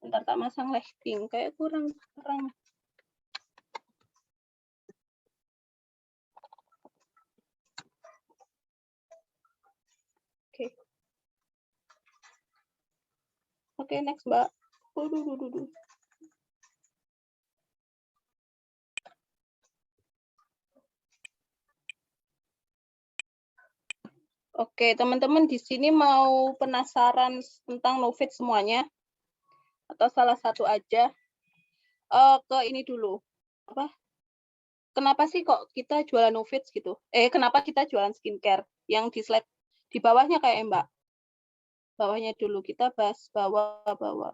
Bentar tak masang lighting, kayak kurang. Oke. Oke, next, Mbak. Waduh. Oke, teman-teman di sini mau penasaran tentang Novit semuanya? Atau salah satu aja? Ke ini dulu. Apa? Kenapa sih kok kita jualan Novit gitu? Kenapa kita jualan skincare? Yang di slide di bawahnya kayak Mbak. Bawahnya dulu, kita bahas bawah.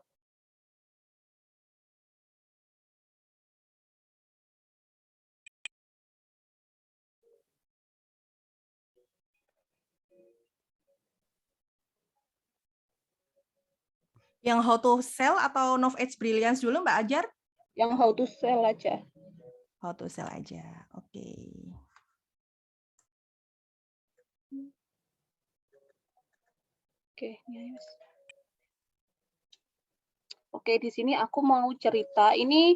Yang how to sell atau Nov Edge Brilliance dulu Mbak Ajar? Yang how to sell aja. How to sell aja, oke. Oke, di sini aku mau cerita. Ini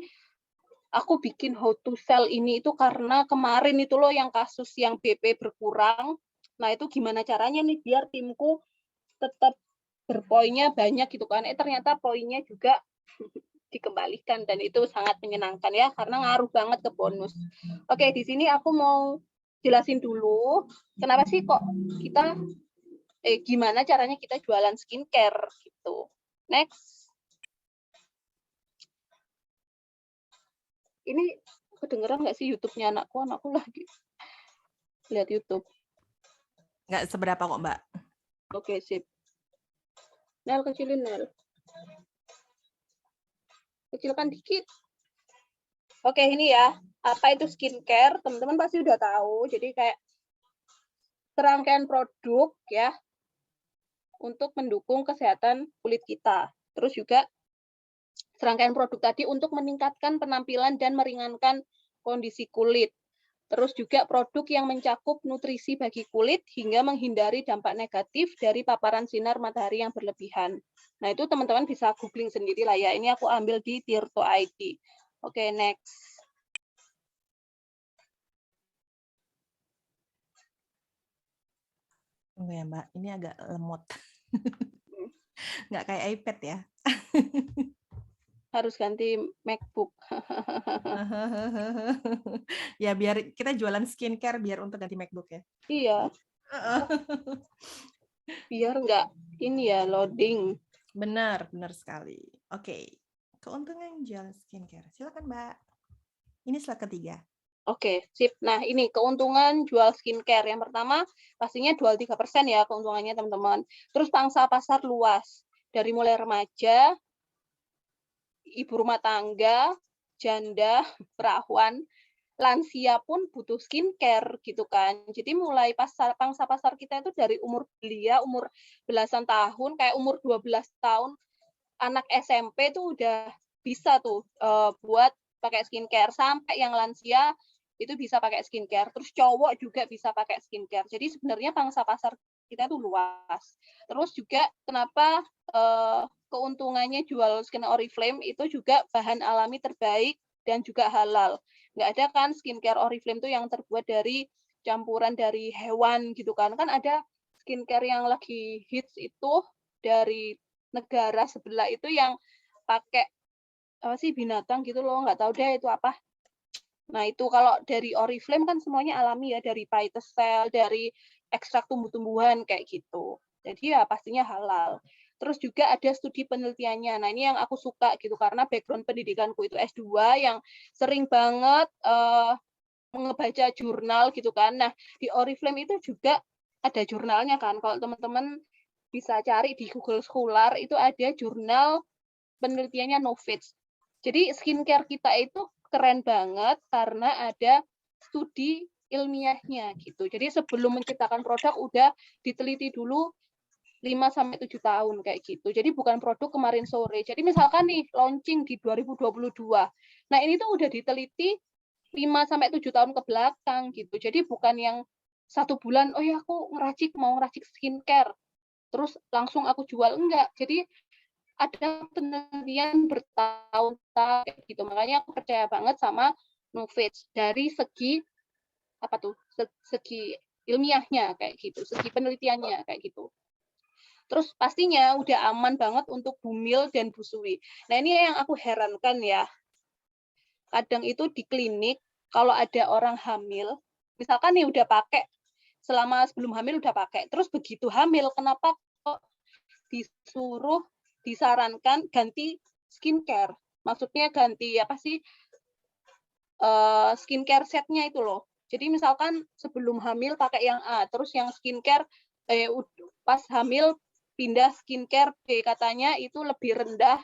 aku bikin how to sell ini itu karena kemarin itu loh yang kasus yang BP berkurang. Nah, itu gimana caranya nih biar timku tetap berpoinnya banyak gitu kan. Ternyata poinnya juga dikembalikan dan itu sangat menyenangkan ya karena ngaruh banget ke bonus. Oke, di sini aku mau jelasin dulu kenapa sih kok kita gimana caranya kita jualan skincare gitu. Next. Ini kedengeran nggak sih YouTube-nya anakku? Anakku lagi lihat YouTube. Nggak seberapa kok, Mbak. Oke, sip. Nel, kecilin, Nel. Kecilkan dikit. Oke, ini ya. Apa itu skincare? Teman-teman pasti udah tahu. Jadi kayak serangkaian produk ya untuk mendukung kesehatan kulit kita. Terus juga serangkaian produk tadi untuk meningkatkan penampilan dan meringankan kondisi kulit. Terus juga produk yang mencakup nutrisi bagi kulit hingga menghindari dampak negatif dari paparan sinar matahari yang berlebihan. Nah, itu teman-teman bisa googling sendiri lah ya. Ini aku ambil di Tirto ID. Oke, next. Tunggu ya, Mbak. Ini agak lemot. Nggak kayak iPad ya. Harus ganti MacBook. Ya, biar kita jualan skincare biar untuk ganti MacBook ya. Iya. Biar nggak ini ya, loading. Benar sekali. Oke. Keuntungan jual skincare. Silakan, Mbak. Ini slide ketiga. Oke, sip. Nah, ini keuntungan jual skincare. Yang pertama, pastinya 23% ya keuntungannya, teman-teman. Terus pangsa pasar luas. Dari mulai remaja, ibu rumah tangga, janda, perawan, lansia pun butuh skincare gitu kan. Jadi mulai pangsa pasar kita itu dari umur belia, umur belasan tahun, kayak umur 12 tahun, anak SMP tuh udah bisa tuh buat pakai skincare, sampai yang lansia itu bisa pakai skincare. Terus cowok juga bisa pakai skincare. Jadi sebenarnya pangsa pasar kita tuh luas. Terus juga kenapa keuntungannya jual skincare Oriflame itu juga bahan alami terbaik dan juga halal. Nggak ada kan skincare Oriflame tuh yang terbuat dari campuran dari hewan gitu kan. Kan ada skincare yang lagi hits itu dari negara sebelah itu yang pakai apa sih binatang gitu loh, nggak tahu deh itu apa. Nah, itu kalau dari Oriflame kan semuanya alami ya, dari phytosol, dari ekstrak tumbuh-tumbuhan kayak gitu. Jadi ya pastinya halal. Terus juga ada studi penelitiannya. Nah, ini yang aku suka gitu karena background pendidikanku itu S2 yang sering banget ngebaca jurnal gitu kan. Nah, di Oriflame itu juga ada jurnalnya kan. Kalau teman-teman bisa cari di Google Scholar itu ada jurnal penelitiannya Novits. Jadi skincare kita itu keren banget karena ada studi ilmiahnya gitu. Jadi sebelum menciptakan produk udah diteliti dulu 5-7 tahun kayak gitu. Jadi bukan produk kemarin sore. Jadi misalkan nih launching di 2022. Nah, ini tuh udah diteliti 5-7 tahun ke belakang gitu. Jadi bukan yang 1 bulan, oh ya aku mau ngeracik skincare, terus langsung aku jual, enggak. Jadi ada penelitian bertahun-tahun kayak gitu. Makanya aku percaya banget sama Novage dari segi apa tuh? Segi ilmiahnya kayak gitu, segi penelitiannya kayak gitu. Terus pastinya udah aman banget untuk bumil dan busui. Nah, ini yang aku herankan ya. Kadang itu di klinik kalau ada orang hamil, misalkan nih udah pakai selama sebelum hamil udah pakai, terus begitu hamil kenapa kok disuruh disarankan ganti skincare. Maksudnya ganti apa sih skincare setnya itu loh. Jadi misalkan sebelum hamil pakai yang A, terus yang skincare pas hamil pindah skincare B, katanya itu lebih rendah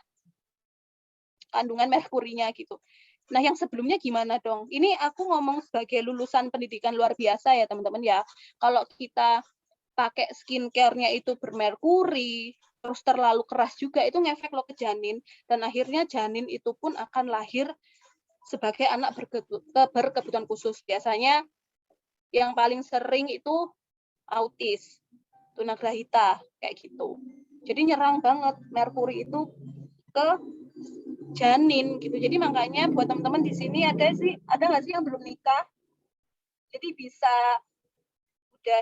kandungan merkurinya gitu. Nah, yang sebelumnya gimana dong? Ini aku ngomong sebagai lulusan pendidikan luar biasa ya, teman-teman ya. Kalau kita pakai skincare-nya itu bermerkuri, terus terlalu keras juga, itu ngefek lo ke janin. Dan akhirnya janin itu pun akan lahir sebagai anak berkebutuhan khusus. Biasanya yang paling sering itu autis, tunagrahita, kayak gitu. Jadi nyerang banget merkuri itu ke janin gitu. Jadi makanya buat teman-teman di sini ada nggak sih yang belum nikah? Jadi bisa udah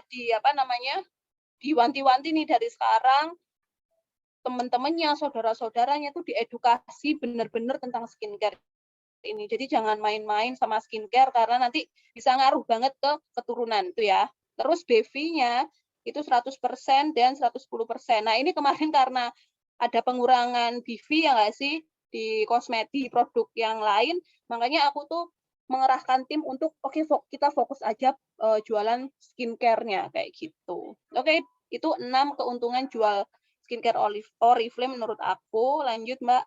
diwanti-wanti nih dari sekarang, teman-temannya, saudara-saudaranya tuh diedukasi benar-benar tentang skincare ini. Jadi jangan main-main sama skincare karena nanti bisa ngaruh banget ke keturunan itu ya. Terus BV-nya itu 100% dan 110%. Nah, ini kemarin karena ada pengurangan BV ya nggak sih di kosmetik produk yang lain, makanya aku tuh mengerahkan tim untuk kita fokus aja jualan skincare-nya kayak gitu. Oke, itu 6 keuntungan jual skincare Oriflame menurut aku. Lanjut, Mbak.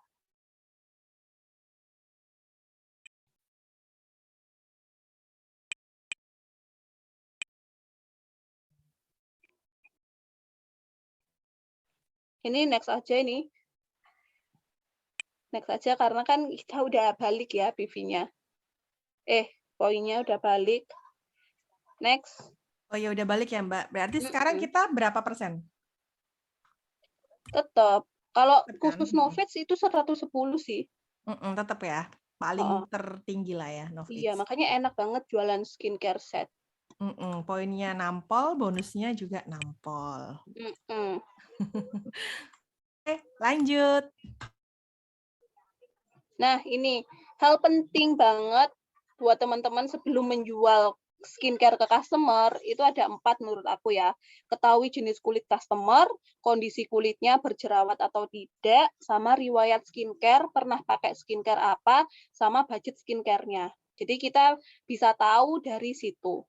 Ini next aja ini. Next aja karena kan kita udah balik ya PV-nya. Poinnya udah balik. Next. Oh ya udah balik ya Mbak. Berarti sekarang kita berapa persen? Tetap. Kalau Kan? khusus Novage itu 110 sih. Tetap ya. Paling tertinggi lah ya Novage. Iya, makanya enak banget jualan skincare set. Poinnya nampol, bonusnya juga nampol. Oke, lanjut. Nah, ini hal penting banget buat teman-teman sebelum menjual skincare ke customer, itu ada 4 menurut aku ya. Ketahui jenis kulit customer, kondisi kulitnya berjerawat atau tidak, sama riwayat skincare, pernah pakai skincare apa, sama budget skincare-nya. Jadi kita bisa tahu dari situ.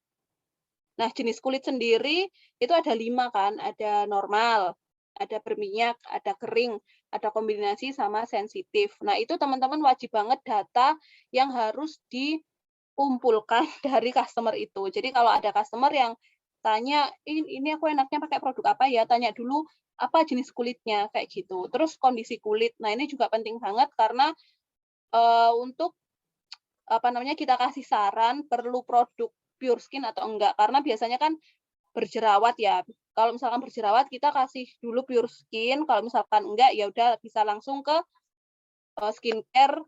Nah, jenis kulit sendiri itu ada 5 kan, ada normal, ada berminyak, ada kering, ada kombinasi sama sensitif. Nah, itu teman-teman wajib banget data yang harus dikumpulkan dari customer itu. Jadi kalau ada customer yang tanya, ini aku enaknya pakai produk apa ya? Tanya dulu apa jenis kulitnya kayak gitu. Terus kondisi kulit. Nah, ini juga penting banget karena untuk kita kasih saran perlu produk pure skin atau enggak, karena biasanya kan berjerawat ya. Kalau misalkan berjerawat kita kasih dulu pure skin, kalau misalkan enggak ya udah bisa langsung ke skincare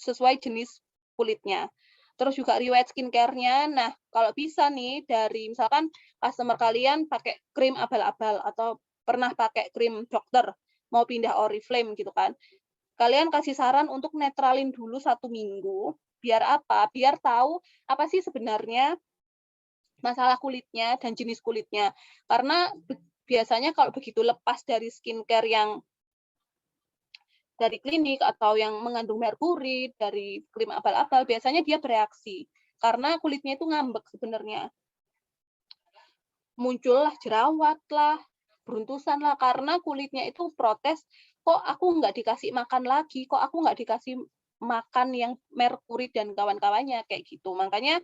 sesuai jenis kulitnya. Terus juga riwayat skincare-nya. Nah, kalau bisa nih dari misalkan customer kalian pakai krim abal-abal atau pernah pakai krim dokter, mau pindah Oriflame gitu kan. Kalian kasih saran untuk netralin dulu 1 minggu. Biar apa? Biar tahu apa sih sebenarnya masalah kulitnya dan jenis kulitnya. Karena biasanya kalau begitu lepas dari skincare yang dari klinik atau yang mengandung merkuri, dari krim abal-abal, biasanya dia bereaksi. Karena kulitnya itu ngambek sebenarnya. Muncullah jerawat lah, beruntusan lah, karena kulitnya itu protes, kok aku nggak dikasih makan lagi, kok aku nggak dikasih makan yang merkuri dan kawan-kawannya, kayak gitu. Makanya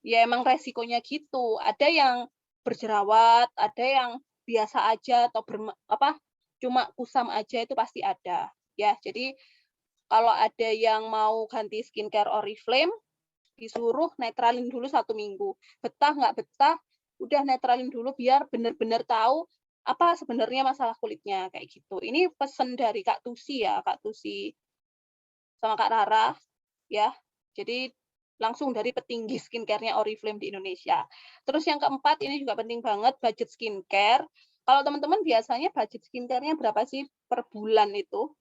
ya emang resikonya gitu. Ada yang berjerawat, ada yang biasa aja atau cuma kusam aja itu pasti ada. Ya, jadi kalau ada yang mau ganti skincare Oriflame, disuruh netralin dulu 1 minggu. Betah nggak betah, udah netralin dulu biar benar-benar tahu apa sebenarnya masalah kulitnya kayak gitu. Ini pesan dari Kak Tusi ya, Kak Tusi sama Kak Rara ya. Jadi langsung dari petinggi skincare-nya Oriflame di Indonesia. Terus yang keempat ini juga penting banget budget skincare. Kalau teman-teman biasanya budget skincare-nya berapa sih per bulan itu?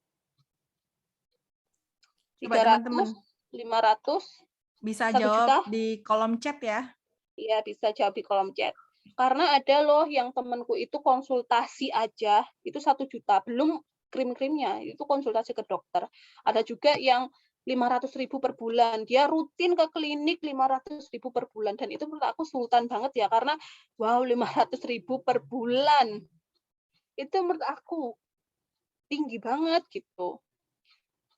Coba 300, teman-teman 500, bisa 1 jawab juta? di kolom chat ya. Iya, bisa jawab di kolom chat. Karena ada loh yang temanku itu konsultasi aja, itu 1 juta, belum krim-krimnya, itu konsultasi ke dokter. Ada juga yang 500.000 per bulan, dia rutin ke klinik 500.000 per bulan, dan itu menurut aku sultan banget ya, karena wow 500.000 per bulan, itu menurut aku tinggi banget gitu.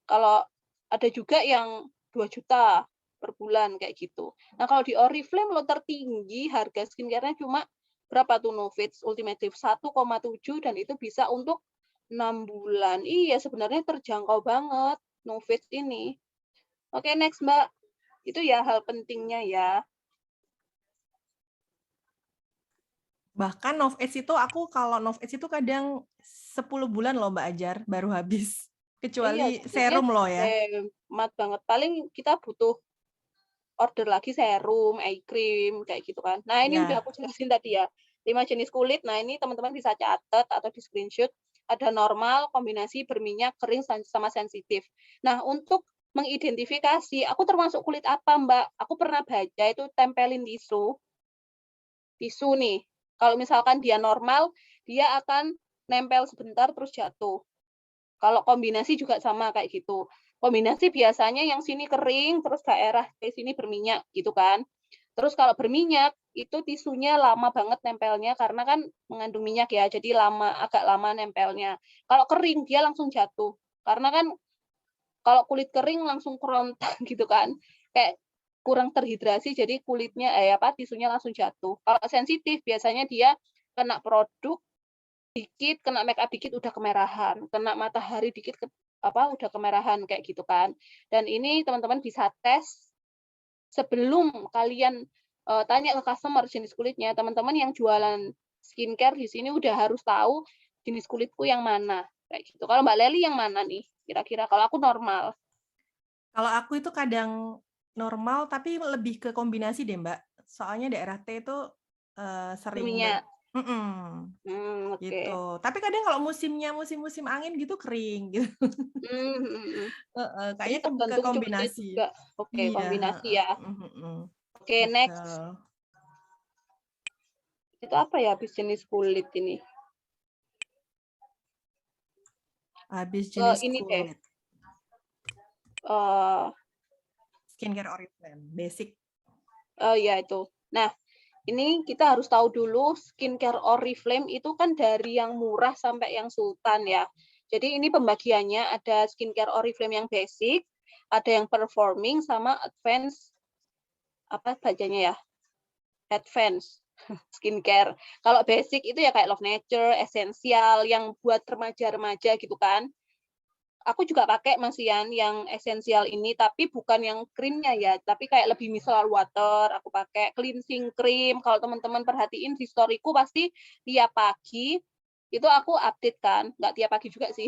Kalau ada juga yang 2 juta per bulan kayak gitu. Nah, kalau di Oriflame lo tertinggi harga skincare-nya cuma berapa tuh Novits Ultimative 1,7 dan itu bisa untuk 6 bulan. Iya, sebenarnya terjangkau banget Novits ini. Oke, next Mbak. Itu ya hal pentingnya ya. Bahkan Novage itu aku kalau Novage itu kadang 10 bulan loh Mbak Ajar baru habis. Iya, Kecuali sebenarnya serum loh ya. hemat banget. Paling kita butuh order lagi serum, eye cream, kayak gitu kan. Nah, ini udah Ya. aku jelasin tadi ya, 5 jenis kulit. Nah, ini teman-teman bisa catat atau di screenshot. Ada normal, kombinasi, berminyak, kering, sama sensitif. Nah, untuk mengidentifikasi, aku termasuk kulit apa, Mbak? Aku pernah baca itu tempelin tisu. Tisu nih, kalau misalkan dia normal, dia akan nempel sebentar terus jatuh. Kalau kombinasi juga sama kayak gitu. Kombinasi biasanya yang sini kering, terus daerah di sini berminyak gitu kan. Terus kalau berminyak, itu tisunya lama banget nempelnya karena kan mengandung minyak ya, jadi agak lama nempelnya. Kalau kering dia langsung jatuh. Karena kan kalau kulit kering langsung kerontak gitu kan. Kayak kurang terhidrasi jadi kulitnya tisunya langsung jatuh. Kalau sensitif biasanya dia kena produk dikit, kena make up dikit udah kemerahan, kena matahari dikit udah kemerahan kayak gitu kan. Dan ini teman-teman bisa tes sebelum kalian tanya ke customer jenis kulitnya, teman-teman yang jualan skincare di sini udah harus tahu jenis kulitku yang mana kayak gitu. Kalau Mbak Leli yang mana nih? Kira-kira kalau aku normal. Kalau aku itu kadang normal tapi lebih ke kombinasi deh Mbak. Soalnya daerah T itu sering Berminyak. Oke. gitu. Tapi kadang kalau musim-musim angin gitu kering gitu. Jadi Kayaknya ke tergantung cuaca kombinasi. juga. Oke, Iya, kombinasi heeh, ya. Oke, next. betul. Itu apa ya habis jenis kulit ini? Habis jenis Ini deh. kulit. Skincare Oriflame, basic. Ya itu. Nah, ini kita harus tahu dulu skincare Oriflame itu kan dari yang murah sampai yang sultan ya. Jadi ini pembagiannya ada skincare Oriflame yang basic, ada yang performing sama advance apa bacanya ya? Advance skincare. Kalau basic itu ya kayak Love Nature, Essential yang buat remaja-remaja gitu kan. Aku juga pakai Masian yang esensial ini, tapi bukan yang krimnya ya, tapi kayak lebih micellar water, aku pakai cleansing cream. Kalau teman-teman perhatiin di storyku pasti tiap pagi itu aku update kan, nggak tiap pagi juga sih.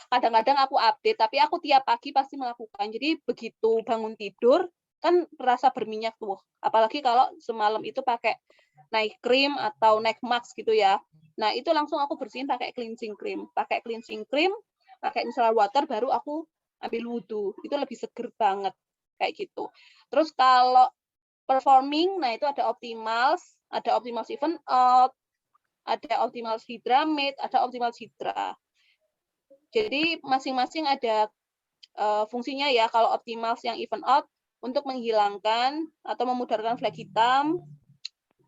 Kadang-kadang aku update, tapi aku tiap pagi pasti melakukan. Jadi begitu bangun tidur kan rasa berminyak tuh. Apalagi kalau semalam itu pakai night cream atau night mask gitu ya. Nah, itu langsung aku bersihin pakai cleansing cream. Pakai cleansing cream, pakai micellar water baru aku ambil wudhu. Itu lebih seger banget kayak gitu. Terus kalau performing, nah itu ada Optimals, ada Optimals Even Out, ada Optimals Hydramate, ada Optimals Hydra. Jadi masing-masing ada fungsinya ya. Kalau Optimals yang Even Out untuk menghilangkan atau memudarkan flek hitam,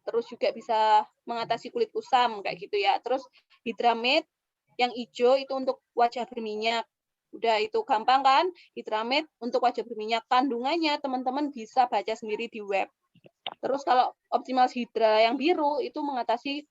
terus juga bisa mengatasi kulit kusam kayak gitu ya. Terus Hydramate yang hijau itu untuk wajah berminyak. Udah itu gampang kan? Hydramate untuk wajah berminyak. Kandungannya teman-teman bisa baca sendiri di web. Terus kalau Optimals Hydra yang biru itu mengatasi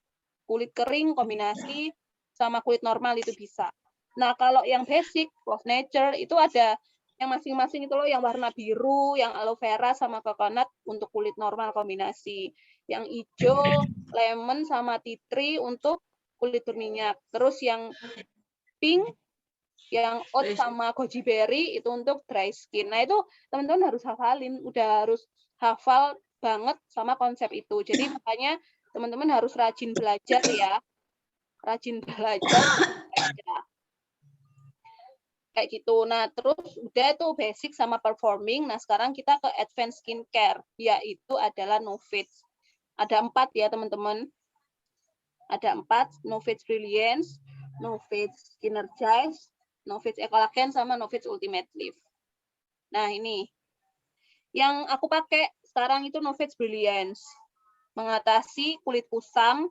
kulit kering kombinasi sama kulit normal itu bisa. Nah, kalau yang basic, Love Nature itu ada yang masing-masing itu loh, yang warna biru, yang aloe vera sama coconut untuk kulit normal kombinasi. Yang hijau, lemon sama tea tree untuk kulit berminyak. Terus yang pink, yang oat sama goji berry itu untuk dry skin. Nah, itu teman-teman harus hafalin, udah harus hafal banget sama konsep itu. Jadi makanya teman-teman harus rajin belajar ya. Rajin belajar. Kayak gitu. Nah, terus udah tuh basic sama performing. Nah, sekarang kita ke advanced skincare, yaitu adalah Novage. Ada 4 ya, teman-teman. Ada 4, Novage Brilliance, Novage Energize, Novage Ecolagen, sama Novage Ultimate Lift. Nah, ini. Yang aku pakai sekarang itu Novage Brilliance. Mengatasi kulit kusam,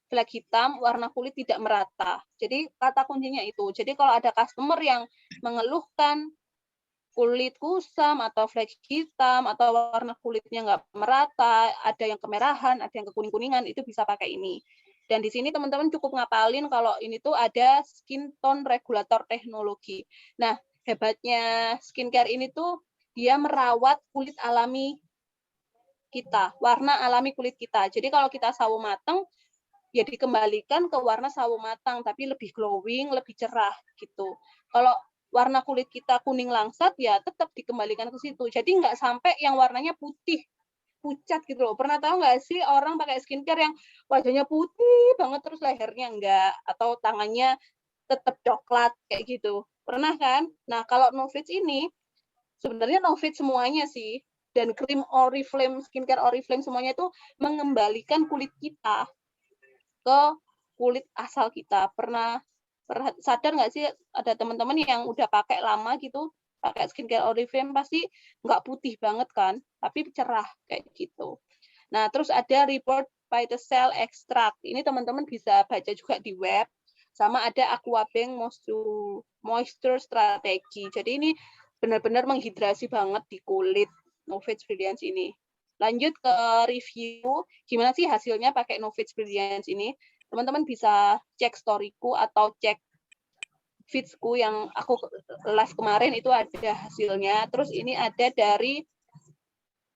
flek hitam, warna kulit tidak merata. Jadi kata kuncinya itu. Jadi kalau ada customer yang mengeluhkan kulit kusam atau flek hitam atau warna kulitnya nggak merata, ada yang kemerahan, ada yang kekuning-kuningan, itu bisa pakai ini. Dan di sini teman-teman cukup ngapalin kalau ini tuh ada skin tone regulator teknologi. Nah, hebatnya skincare ini tuh dia merawat kulit alami kita, warna alami kulit kita. Jadi kalau kita sawo mateng, ya dikembalikan ke warna sawo matang, tapi lebih glowing, lebih cerah gitu. Kalau warna kulit kita kuning langsat, ya tetap dikembalikan ke situ. Jadi nggak sampai yang warnanya putih, pucat gitu loh. Pernah tahu nggak sih orang pakai skincare yang wajahnya putih banget terus lehernya enggak, atau tangannya tetap coklat kayak gitu. Pernah kan? Nah, kalau Novage ini sebenarnya Novage semuanya sih, dan krim Oriflame, skincare Oriflame semuanya itu mengembalikan kulit kita ke kulit asal kita. Pernah sadar nggak sih ada teman-teman yang udah pakai lama gitu, pakai skincare Oriflame pasti nggak putih banget kan, tapi cerah kayak gitu. Nah, terus ada report Phytocell Extract. Ini teman-teman bisa baca juga di web. Sama ada Aquabank Moisture Strategy. Jadi ini benar-benar menghidrasi banget di kulit Novage Brilliance ini. Lanjut ke review, gimana sih hasilnya pakai Novage Brilliance ini? Teman-teman bisa cek storyku atau cek feedsku yang aku live kemarin, itu ada hasilnya. Terus ini ada dari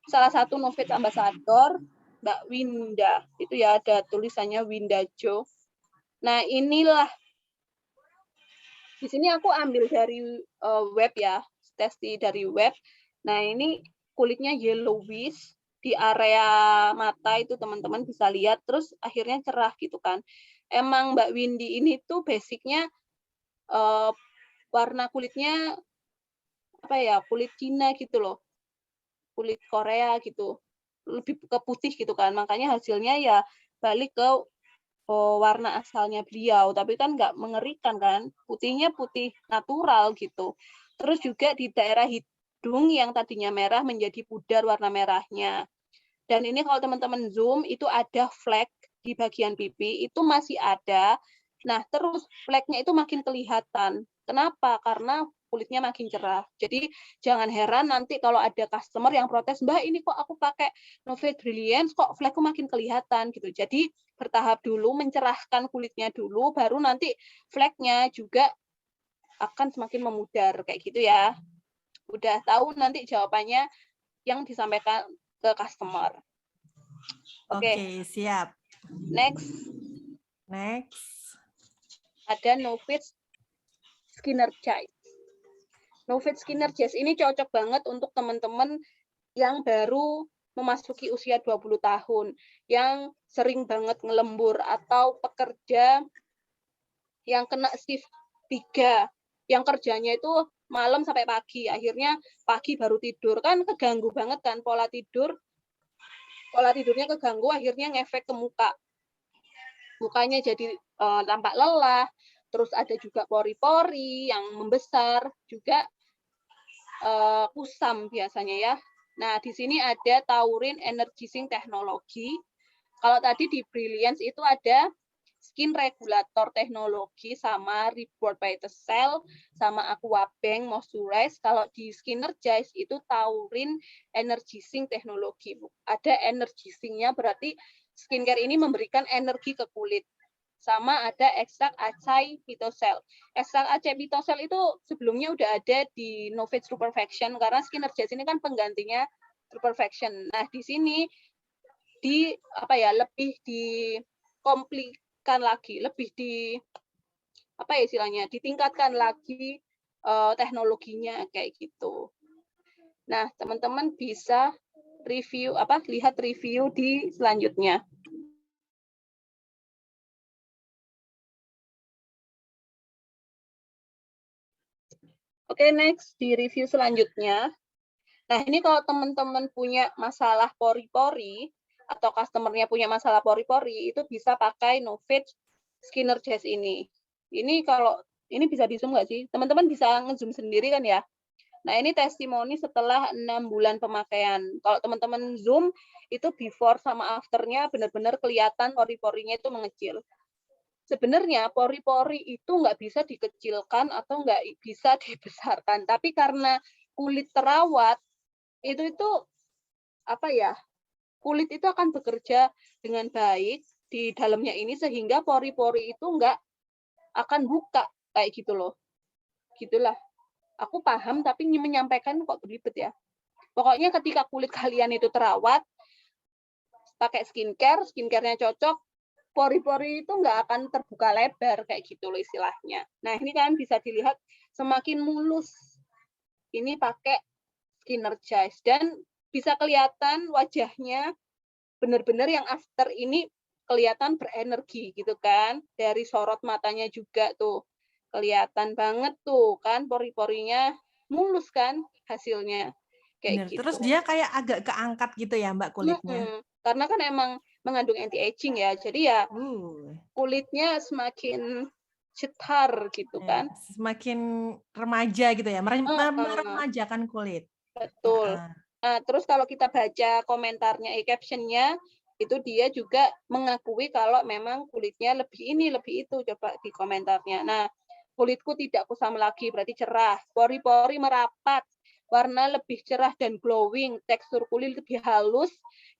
salah satu Novage Ambassador, Mbak Winda. Itu ya ada tulisannya Winda Jo. Nah, inilah di sini aku ambil dari web ya, testi dari web. Nah, ini kulitnya yellowish di area mata itu teman-teman bisa lihat, terus akhirnya cerah gitu kan. Emang Mbak Windy ini tuh basicnya warna kulitnya apa ya, kulit Cina gitu loh, kulit Korea gitu, lebih ke putih gitu kan. Makanya hasilnya ya balik ke warna asalnya beliau, tapi kan nggak mengerikan kan, putihnya putih natural gitu. Terus juga di daerah hidung yang tadinya merah menjadi pudar warna merahnya. Dan ini kalau teman-teman zoom, itu ada flek di bagian pipi, itu masih ada. Nah, terus fleknya itu makin kelihatan. Kenapa? Karena kulitnya makin cerah. Jadi jangan heran nanti kalau ada customer yang protes, Mbak ini kok aku pakai Novage Brilliance kok flekku makin kelihatan gitu. Jadi bertahap dulu, mencerahkan kulitnya dulu, baru nanti fleknya juga akan semakin memudar kayak gitu ya. Udah tahu nanti jawabannya yang disampaikan ke customer. Oke, siap. Next. Ada Novage Skinergize. Novage Skinergize ini cocok banget untuk teman-teman yang baru memasuki usia 20 tahun, yang sering banget ngelembur, atau pekerja yang kena shift 3, yang kerjanya itu malam sampai pagi, akhirnya pagi baru tidur, kan keganggu banget kan pola tidurnya keganggu, akhirnya ngefek ke muka. Mukanya jadi tampak lelah, terus ada juga pori-pori yang membesar, juga kusam biasanya ya. Nah, di sini ada Taurin Energizing Teknologi. Kalau tadi di Brilliance itu ada Skin Regulator Teknologi sama Reward Phytocell sama Aquabank Moisturize. Kalau di Skinergize itu Taurin Energizing Teknologi. Ada energizingnya, berarti skincare ini memberikan energi ke kulit. Sama ada ekstrak acai pitocell. Ekstrak acai pitocell itu sebelumnya udah ada di Novage True Perfection, karena Skinergize ini kan penggantinya True Perfection. Nah, di sini lebih lagi, lebih di apa ya istilahnya, ditingkatkan lagi teknologinya kayak gitu. Nah, teman-teman bisa lihat review di selanjutnya. Oke, next di review selanjutnya. Nah, ini kalau teman-teman punya masalah pori-pori atau customer-nya punya masalah pori-pori, itu bisa pakai Novage Skinner Jazz ini. Ini kalau ini bisa di-zoom nggak sih? Teman-teman bisa nge-zoom sendiri kan ya? Nah, ini testimoni setelah 6 bulan pemakaian. Kalau teman-teman zoom, itu before sama after-nya benar-benar kelihatan pori-porinya itu mengecil. Sebenarnya pori-pori itu nggak bisa dikecilkan atau nggak bisa dibesarkan. Tapi karena kulit terawat, itu apa ya, kulit itu akan bekerja dengan baik di dalamnya ini sehingga pori-pori itu nggak akan buka kayak gitu loh. Gitulah. Aku paham tapi menyampaikan kok beribet ya. Pokoknya ketika kulit kalian itu terawat, pakai skincare-nya cocok, pori-pori itu nggak akan terbuka lebar kayak gitu loh istilahnya. Nah, ini kan bisa dilihat semakin mulus. Ini pakai Skinner Jazz dan bisa kelihatan wajahnya benar-benar yang after ini kelihatan berenergi gitu kan. Dari sorot matanya juga tuh kelihatan banget tuh kan pori-porinya mulus kan hasilnya kayak Bener. gitu. Terus dia kayak agak keangkat gitu ya Mbak kulitnya. Karena kan emang mengandung anti aging ya. Jadi ya kulitnya semakin cetar gitu kan. Semakin remaja gitu ya, meremajakan kulit. Betul. Nah, terus kalau kita baca komentarnya, caption-nya, itu dia juga mengakui kalau memang kulitnya lebih itu, coba di komentarnya. Nah, kulitku tidak kusam lagi, berarti cerah. Pori-pori merapat, warna lebih cerah dan glowing, tekstur kulit lebih halus,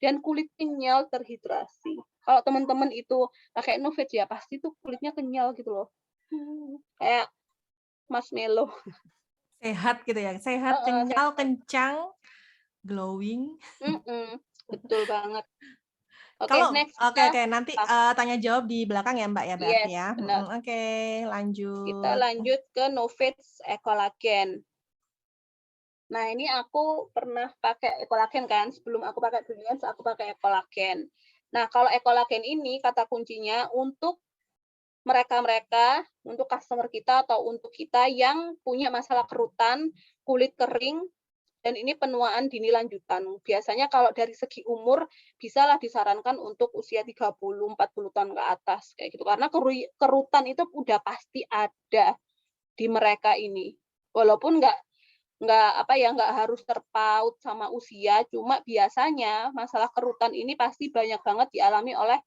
dan kulit kenyal terhidrasi. Kalau teman-teman itu pakai Novage ya, pasti tuh kulitnya kenyal gitu loh. Kayak marshmallow. Sehat gitu ya, sehat, kenyal, kencang, glowing. Betul banget. Kalau next oke, nanti tanya jawab di belakang ya Mbak ya berarti yes, ya. benar. Oke, lanjut. Kita lanjut ke Novage Ecolagen. Nah, ini aku pernah pakai Ecolagen kan, sebelum aku pakai Brilliance, aku pakai Ecolagen. Nah, kalau Ecolagen ini kata kuncinya untuk mereka-mereka, untuk customer kita atau untuk kita yang punya masalah kerutan, kulit kering, dan ini penuaan dini lanjutan. Biasanya kalau dari segi umur, bisalah disarankan untuk usia 30-40 tahun ke atas. Kayak gitu. Karena kerutan itu udah pasti ada di mereka ini. Walaupun nggak harus terpaut sama usia, cuma biasanya masalah kerutan ini pasti banyak banget dialami oleh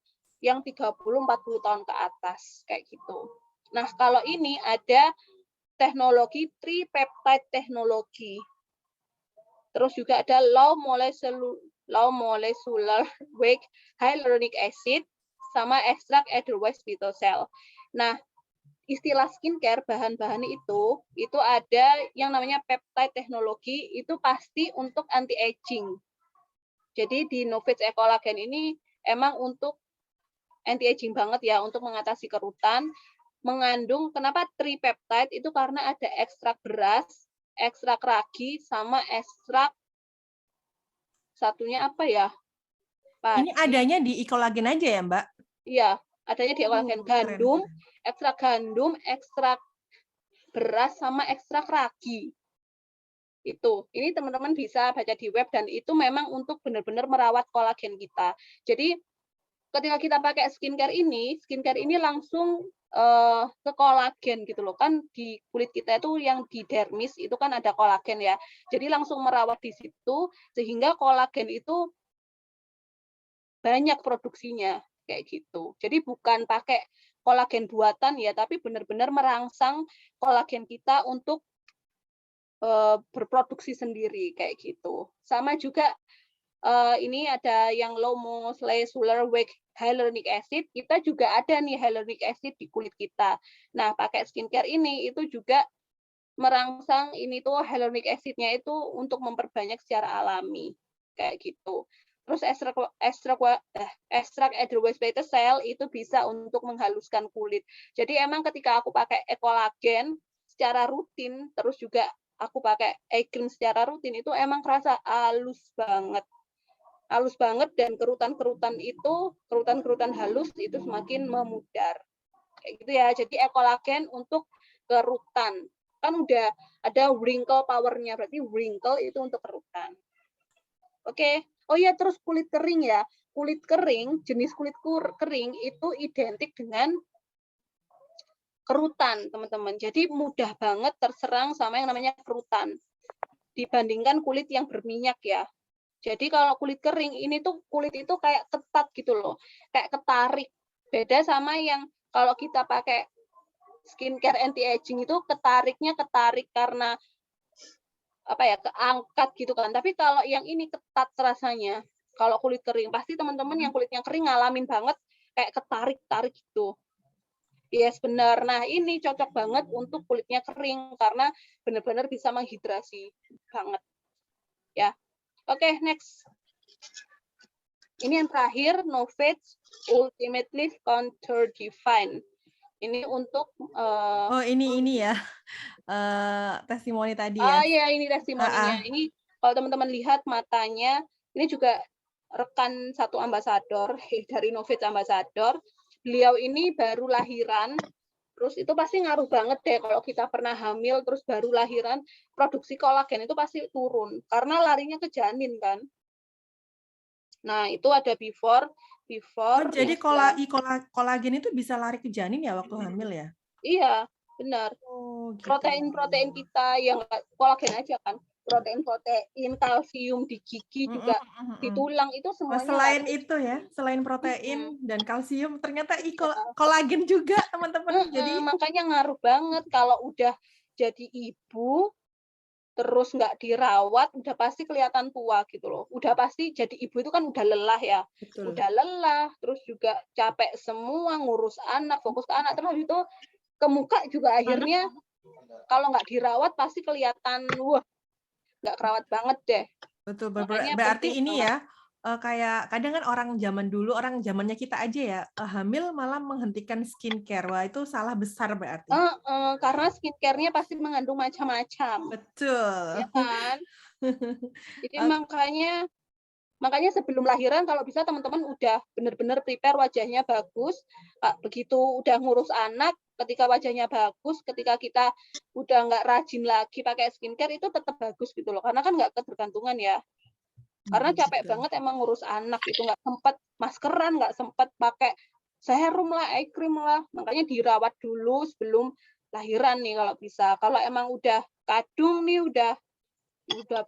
yang 30-40 tahun ke atas. Kayak gitu. Nah, kalau ini ada teknologi tripeptide teknologi. Terus juga ada low molecular weight hyaluronic acid sama ekstrak Edelweiss Vitocell. Nah, istilah skincare bahan-bahan itu ada yang namanya peptide teknologi, itu pasti untuk anti aging. Jadi di Novage Ecolagen ini emang untuk anti aging banget ya, untuk mengatasi kerutan. Mengandung, kenapa tripeptide itu karena ada ekstrak beras, ekstrak ragi, sama ekstrak satunya apa ya? Ini adanya di Ecolagen aja ya Mbak? Iya, adanya di Ecolagen. Ekstrak gandum, ekstrak beras, sama ekstrak ragi. Itu. Ini teman-teman bisa baca di web dan itu memang untuk benar-benar merawat kolagen kita. Jadi ketika kita pakai skincare ini langsung ke kolagen gitu loh. Kan di kulit kita itu yang di dermis itu kan ada kolagen ya. Jadi langsung merawat di situ sehingga kolagen itu banyak produksinya kayak gitu. Jadi bukan pakai kolagen buatan ya, tapi benar-benar merangsang kolagen kita untuk berproduksi sendiri kayak gitu. Sama juga ini ada yang low molecular weight hyaluronic acid, kita juga ada nih hyaluronic acid di kulit kita. Nah, pakai skincare ini itu juga merangsang ini tuh hyaluronic acid-nya itu untuk memperbanyak secara alami kayak gitu. Terus ekstrak Edelweiss White Cell itu bisa untuk menghaluskan kulit. Jadi emang ketika aku pakai ekolagen secara rutin, terus juga aku pakai eye cream secara rutin, itu emang kerasa halus banget. Halus banget, dan kerutan-kerutan halus itu semakin memudar. Kayak gitu ya. Jadi ekolagen untuk kerutan. Kan udah ada wrinkle power-nya, berarti wrinkle itu untuk kerutan. Oke. Oh iya, terus kulit kering ya. Kulit kering, jenis kulit kering itu identik dengan kerutan, teman-teman. Jadi mudah banget terserang sama yang namanya kerutan dibandingkan kulit yang berminyak ya. Jadi kalau kulit kering ini tuh kulit itu kayak ketat gitu loh. Kayak ketarik. Beda sama yang kalau kita pakai skincare anti aging itu ketarik karena apa ya, keangkat gitu kan. Tapi kalau yang ini ketat rasanya. Kalau kulit kering, pasti teman-teman yang kulitnya kering ngalamin banget kayak ketarik-tarik gitu. Yes, benar. Nah, ini cocok banget untuk kulitnya kering karena benar-benar bisa menghidrasi banget. Ya. Oke, next. Ini yang terakhir, Novage Ultimate Lift Contour Define. Ini untuk Oh, ini ya. Testimoni tadi ya. iya, ini testimoninya. Ini kalau teman-teman lihat matanya, ini juga rekan satu ambasador dari Novage Ambassador. Beliau ini baru lahiran, terus itu pasti ngaruh banget deh kalau kita pernah hamil terus baru lahiran, produksi kolagen itu pasti turun karena larinya ke janin kan. Nah, itu ada before. Oh, jadi kolagen itu bisa lari ke janin ya waktu hamil ya? Iya, benar. Oh, gitu. Protein-protein kita yang kolagen aja kan, protein, kalsium di gigi juga, di tulang itu semuanya. Selain itu ya, selain protein dan kalsium, ternyata kolagen juga teman-teman. Jadi makanya ngaruh banget kalau udah jadi ibu terus nggak dirawat, udah pasti kelihatan tua gitu loh. Udah pasti jadi ibu itu kan udah lelah ya. betul. Udah lelah, terus juga capek semua, ngurus anak, fokus ke anak, terus itu ke muka juga akhirnya kalau nggak dirawat pasti kelihatan, wah, nggak kerawat banget deh. Betul, berarti ini ya, kayak kadang kan orang zamannya kita aja ya, hamil malah menghentikan skincare. Wah, itu salah besar berarti. Karena skincare-nya pasti mengandung macam-macam. Betul. Ya kan? Jadi makanya sebelum lahiran kalau bisa teman-teman udah benar-benar prepare wajahnya bagus. Begitu udah ngurus anak, ketika wajahnya bagus, ketika kita udah nggak rajin lagi pakai skincare itu tetap bagus gitu loh. Karena kan nggak ketergantungan ya. Karena capek banget emang ngurus anak, itu nggak sempat maskeran, nggak sempat pakai serum lah, eye cream lah. Makanya dirawat dulu sebelum lahiran nih kalau bisa. Kalau emang udah kadung nih, udah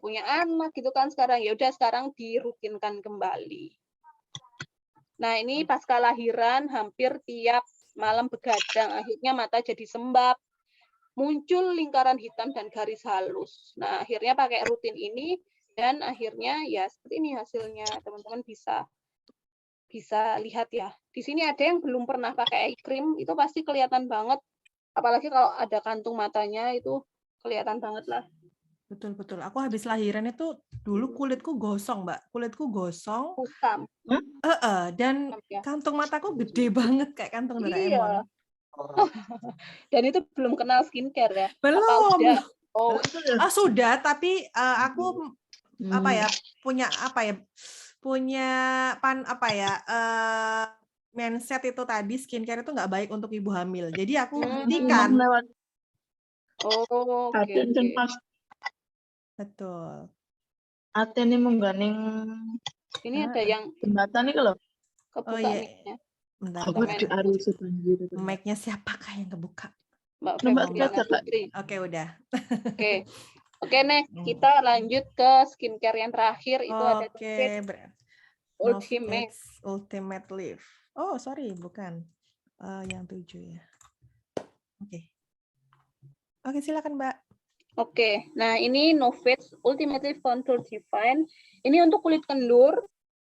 punya anak gitu kan sekarang, ya udah sekarang dirutinkan kembali. Nah, ini pasca lahiran hampir tiap malam begadang, akhirnya mata jadi sembab, muncul lingkaran hitam dan garis halus. Nah, akhirnya pakai rutin ini dan akhirnya ya seperti ini hasilnya. Teman-teman bisa lihat ya. Di sini ada yang belum pernah pakai eye cream, itu pasti kelihatan banget. Apalagi kalau ada kantung matanya itu kelihatan banget lah. Betul. Aku habis lahiran itu dulu kulitku gosong, Mbak. Kulitku gosong. Kusam. Dan kantung mataku gede banget kayak kantung Doraemon. Iya. Dan itu belum kenal skincare ya? Belum. Udah? Sudah, tapi aku punya mindset itu tadi skincare itu nggak baik untuk ibu hamil. Jadi aku hentikan. Oke. Betul. Aten ini mengganing. Ini ada yang jembatan nih loh. kebuka mic-nya. Bentar. Mic-nya siapakah yang kebuka? Mbak Febriana Putri. Oke, udah. Oke, next kita lanjut ke skincare yang terakhir, itu ada Ultimate Lift. Oh, sorry, bukan. Yang 7 ya. Oke, silakan, Mbak. Oke, nah ini Novage Ultimate Lift Contour Define. Ini untuk kulit kendur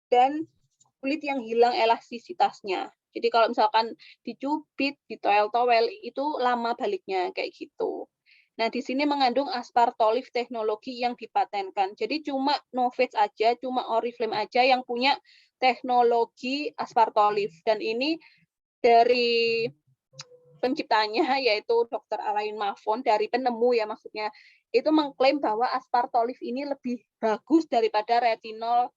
dan kulit yang hilang elastisitasnya. Jadi kalau misalkan dicubit, ditoel-toel, itu lama baliknya kayak gitu. Nah, di sini mengandung aspartolif teknologi yang dipatenkan. Jadi cuma Novage aja, cuma Oriflame aja yang punya teknologi aspartolif. Dan ini dari penciptanya, yaitu Dr. Alain Mafon, dari penemu ya maksudnya, itu mengklaim bahwa aspartolif ini lebih bagus daripada retinol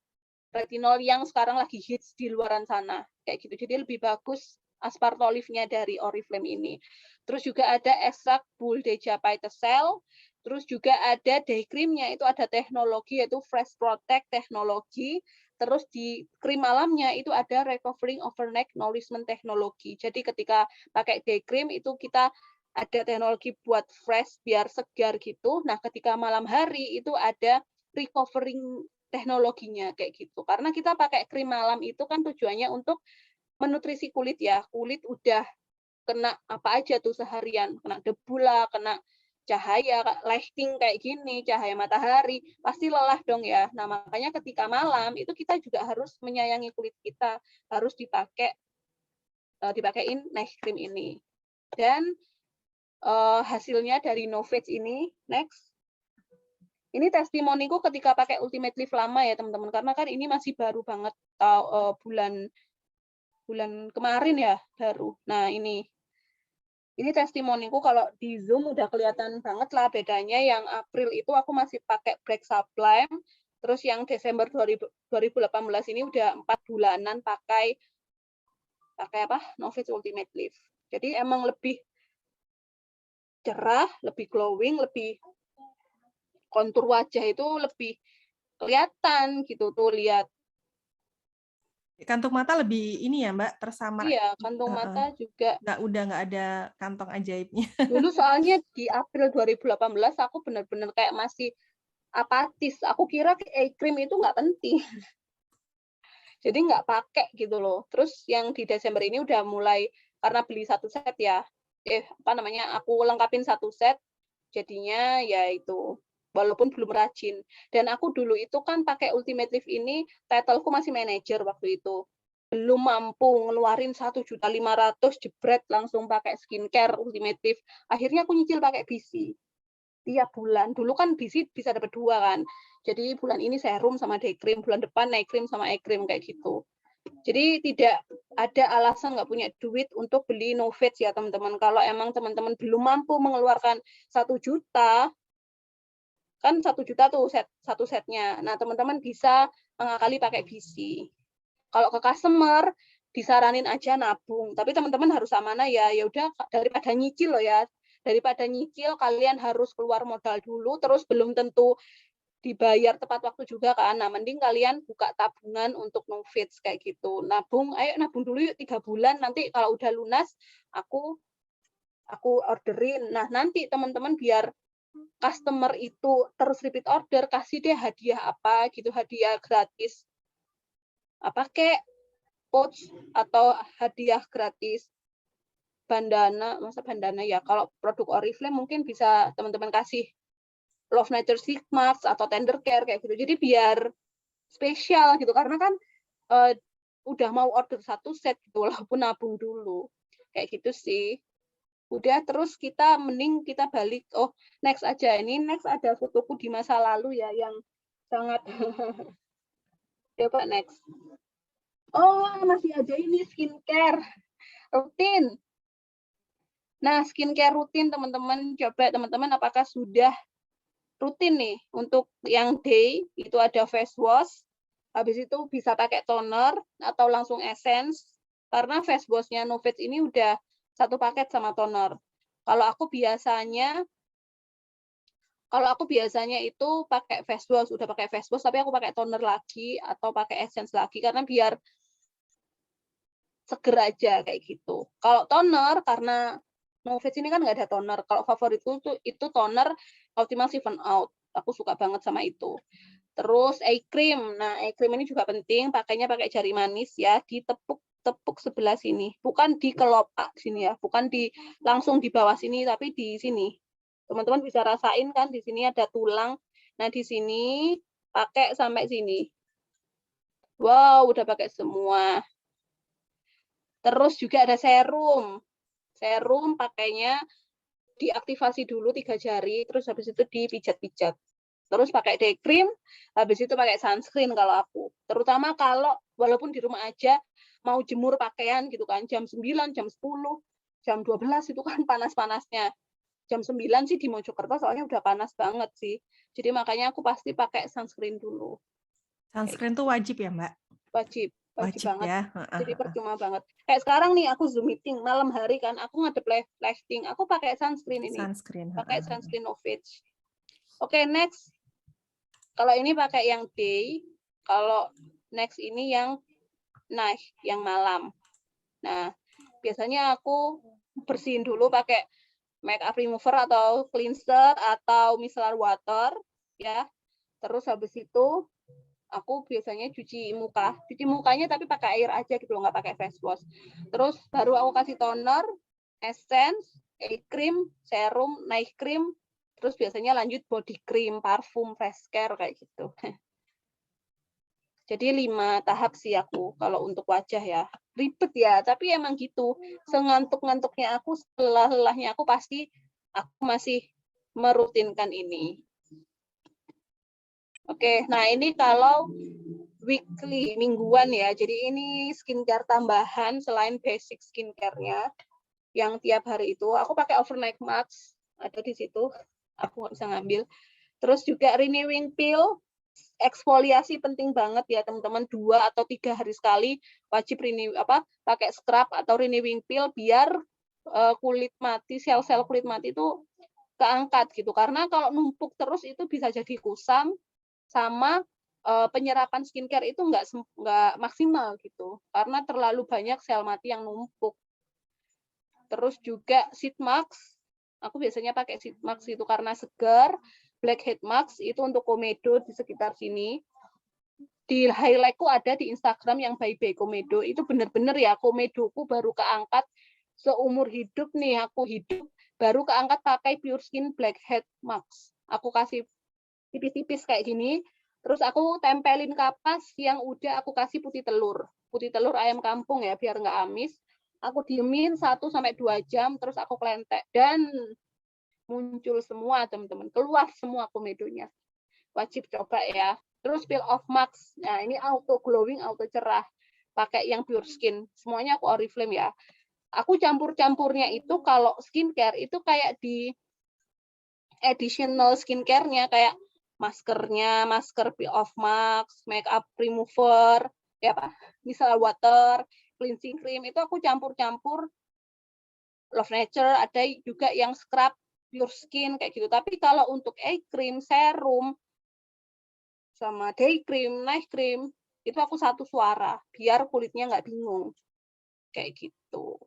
yang sekarang lagi hits di luaran sana. Kayak gitu. Jadi lebih bagus aspartolifnya dari Oriflame ini. Terus juga ada ekstrak Buldeja Phytosel, terus juga ada day creamnya, itu ada teknologi yaitu Fresh Protect teknologi, terus di krim malamnya itu ada Recovering Overnight Nourishment teknologi. Jadi ketika pakai day cream itu kita ada teknologi buat fresh biar segar gitu. Nah, ketika malam hari itu ada recovering teknologinya kayak gitu. Karena kita pakai krim malam itu kan tujuannya untuk menutrisi kulit ya. Kulit udah kena apa aja tuh seharian, kena debu lah, kena cahaya lighting kayak gini, cahaya matahari, pasti lelah dong ya. Nah, makanya ketika malam itu kita juga harus menyayangi kulit kita, harus dipakein night cream ini. Dan hasilnya dari Novage ini, next. Ini testimoniku ketika pakai Ultimate Lift lama ya teman-teman, karena kan ini masih baru banget bulan kemarin ya baru. Nah ini testimoniku, kalau di Zoom udah kelihatan banget lah bedanya. Yang April itu aku masih pakai Black Sublime, terus yang Desember 2018 ini udah 4 bulanan pakai apa? Novage Ultimate Lift. Jadi emang lebih cerah, lebih glowing, lebih kontur wajah itu lebih kelihatan gitu tuh, lihat. Kantung mata lebih ini ya Mbak, tersamar. Iya, kantung mata juga. Nggak ada kantong ajaibnya. Dulu soalnya di April 2018 aku benar-benar kayak masih apatis. Aku kira eye cream itu nggak penting. Jadi nggak pakai gitu loh. Terus yang di Desember ini udah mulai, karena beli satu set ya. Aku lengkapin satu set, jadinya ya itu, walaupun belum rajin. Dan aku dulu itu kan pakai Ultimate Lift ini, titleku masih manajer waktu itu. Belum mampu ngeluarin 1.500.000 jebret langsung pakai skincare Ultimate Lift. Akhirnya aku nyicil pakai BC. Tiap bulan. Dulu kan BC bisa dapat 2 kan. Jadi bulan ini serum sama day cream, bulan depan night cream sama eye cream kayak gitu. Jadi tidak ada alasan nggak punya duit untuk beli Novage ya teman-teman. Kalau emang teman-teman belum mampu mengeluarkan 1 juta, kan 1 juta tuh satu setnya. Nah, teman-teman bisa mengakali pakai BC. Kalau ke customer disaranin aja nabung, tapi teman-teman harus amanah ya. Ya udah, daripada nyicil loh ya. Daripada nyicil kalian harus keluar modal dulu, terus belum tentu dibayar tepat waktu juga kan. Nah, mending kalian buka tabungan untuk Novage kayak gitu. Nabung, ayo nabung dulu yuk 3 bulan, nanti kalau udah lunas aku orderin. Nah, nanti teman-teman biar customer itu terus repeat order, kasih deh hadiah apa gitu, hadiah gratis. Apa kek pouch atau hadiah gratis bandana, masa bandana ya. Kalau produk Oriflame mungkin bisa teman-teman kasih Love Nature Sigma atau Tender Care kayak gitu. Jadi biar spesial gitu, karena kan udah mau order satu set gitu, walaupun nabung dulu. Kayak gitu sih. Udah, terus kita mending kita balik. Oh, next aja. Ini next ada fotoku di masa lalu ya, yang sangat coba next. Oh, masih ada ini skincare rutin. Nah, skincare rutin teman-teman, coba teman-teman apakah sudah rutin nih. Untuk yang day itu ada face wash, habis itu bisa pakai toner atau langsung essence, karena face wash-nya Novage ini udah satu paket sama toner. Kalau aku biasanya itu pakai face wash, udah pakai face wash tapi aku pakai toner lagi atau pakai essence lagi karena biar seger aja kayak gitu. Kalau toner, karena Novage ini kan nggak ada toner. Kalau favoritku itu toner Optimal 7 Out. Aku suka banget sama itu. Terus eye cream. Nah, eye cream ini juga penting, pakainya pakai jari manis ya, ditepuk sebelah sini. Bukan di kelopak sini ya, bukan langsung di bawah sini, tapi di sini. Teman-teman bisa rasain kan, di sini ada tulang. Nah, di sini pakai sampai sini. Wow, udah pakai semua. Terus juga ada serum. Serum pakainya diaktifasi dulu 3 jari, terus habis itu dipijat-pijat. Terus pakai day cream, habis itu pakai sunscreen kalau aku. Terutama kalau walaupun di rumah aja mau jemur pakaian gitu kan, jam 9, jam 10, jam 12 itu kan panas-panasnya. Jam 9 sih di Mojokerto soalnya udah panas banget sih. Jadi makanya aku pasti pakai sunscreen dulu. Sunscreen tuh wajib ya, Mbak? Wajib banget. Ya. Jadi percuma banget. Kayak sekarang nih aku Zoom meeting malam hari kan, aku ngadep lighting, aku pakai sunscreen ini. Pakai sunscreen Novage. Oke, next. Kalau ini pakai yang day, kalau next ini yang night, yang malam. Nah, biasanya aku bersihin dulu pakai makeup remover atau cleanser atau micellar water ya. Terus habis itu aku biasanya cuci muka. Cuci mukanya tapi pakai air aja gitu loh, nggak pakai face wash. Terus baru aku kasih toner, essence, eye cream, serum, night cream, terus biasanya lanjut body cream, parfum, face care kayak gitu. Jadi 5 tahap sih aku kalau untuk wajah ya. Ribet ya, tapi emang gitu. Sengantuk-ngantuknya aku, lelah-lelahnya aku pasti aku masih merutinkan ini. Oke, nah ini kalau weekly, mingguan ya. Jadi ini skincare tambahan selain basic skincare-nya yang tiap hari itu. Aku pakai overnight mask, ada di situ. Aku nggak bisa ngambil. Terus juga renewing peel, eksfoliasi penting banget ya teman-teman, 2 atau 3 hari sekali wajib pakai scrub atau renewing peel biar kulit mati, sel-sel kulit mati itu keangkat gitu. Karena kalau numpuk terus itu bisa jadi kusam sama penyerapan skincare itu nggak maksimal gitu. Karena terlalu banyak sel mati yang numpuk. Terus juga sheet mask, aku biasanya pakai sheet mask itu karena segar. Blackhead mask itu untuk komedo di sekitar sini. Di highlightku ada di Instagram yang by Komedo. Itu bener-bener ya, komedoku baru keangkat seumur hidup nih, aku hidup baru keangkat pakai Pure Skin Blackhead mask. Aku kasih tipis-tipis kayak gini, terus aku tempelin kapas yang udah aku kasih putih telur ayam kampung ya, biar nggak amis. Aku diemin 1-2 jam, terus aku kelentek dan muncul semua teman-teman, keluar semua komedonya. Wajib coba ya. Terus peel off mask, nah ini auto glowing, auto cerah. Pakai yang Pure Skin, semuanya aku Oriflame ya. Aku campur-campurnya itu kalau skincare itu kayak di additional skincare-nya, kayak maskernya, masker peel off mask, makeup remover, ya Pak, misalnya water, cleansing cream, itu aku campur-campur. Love Nature, ada juga yang scrub Pure Skin kayak gitu. Tapi kalau untuk eye cream, serum, sama day cream, night cream, itu aku satu suara biar kulitnya nggak bingung kayak gitu.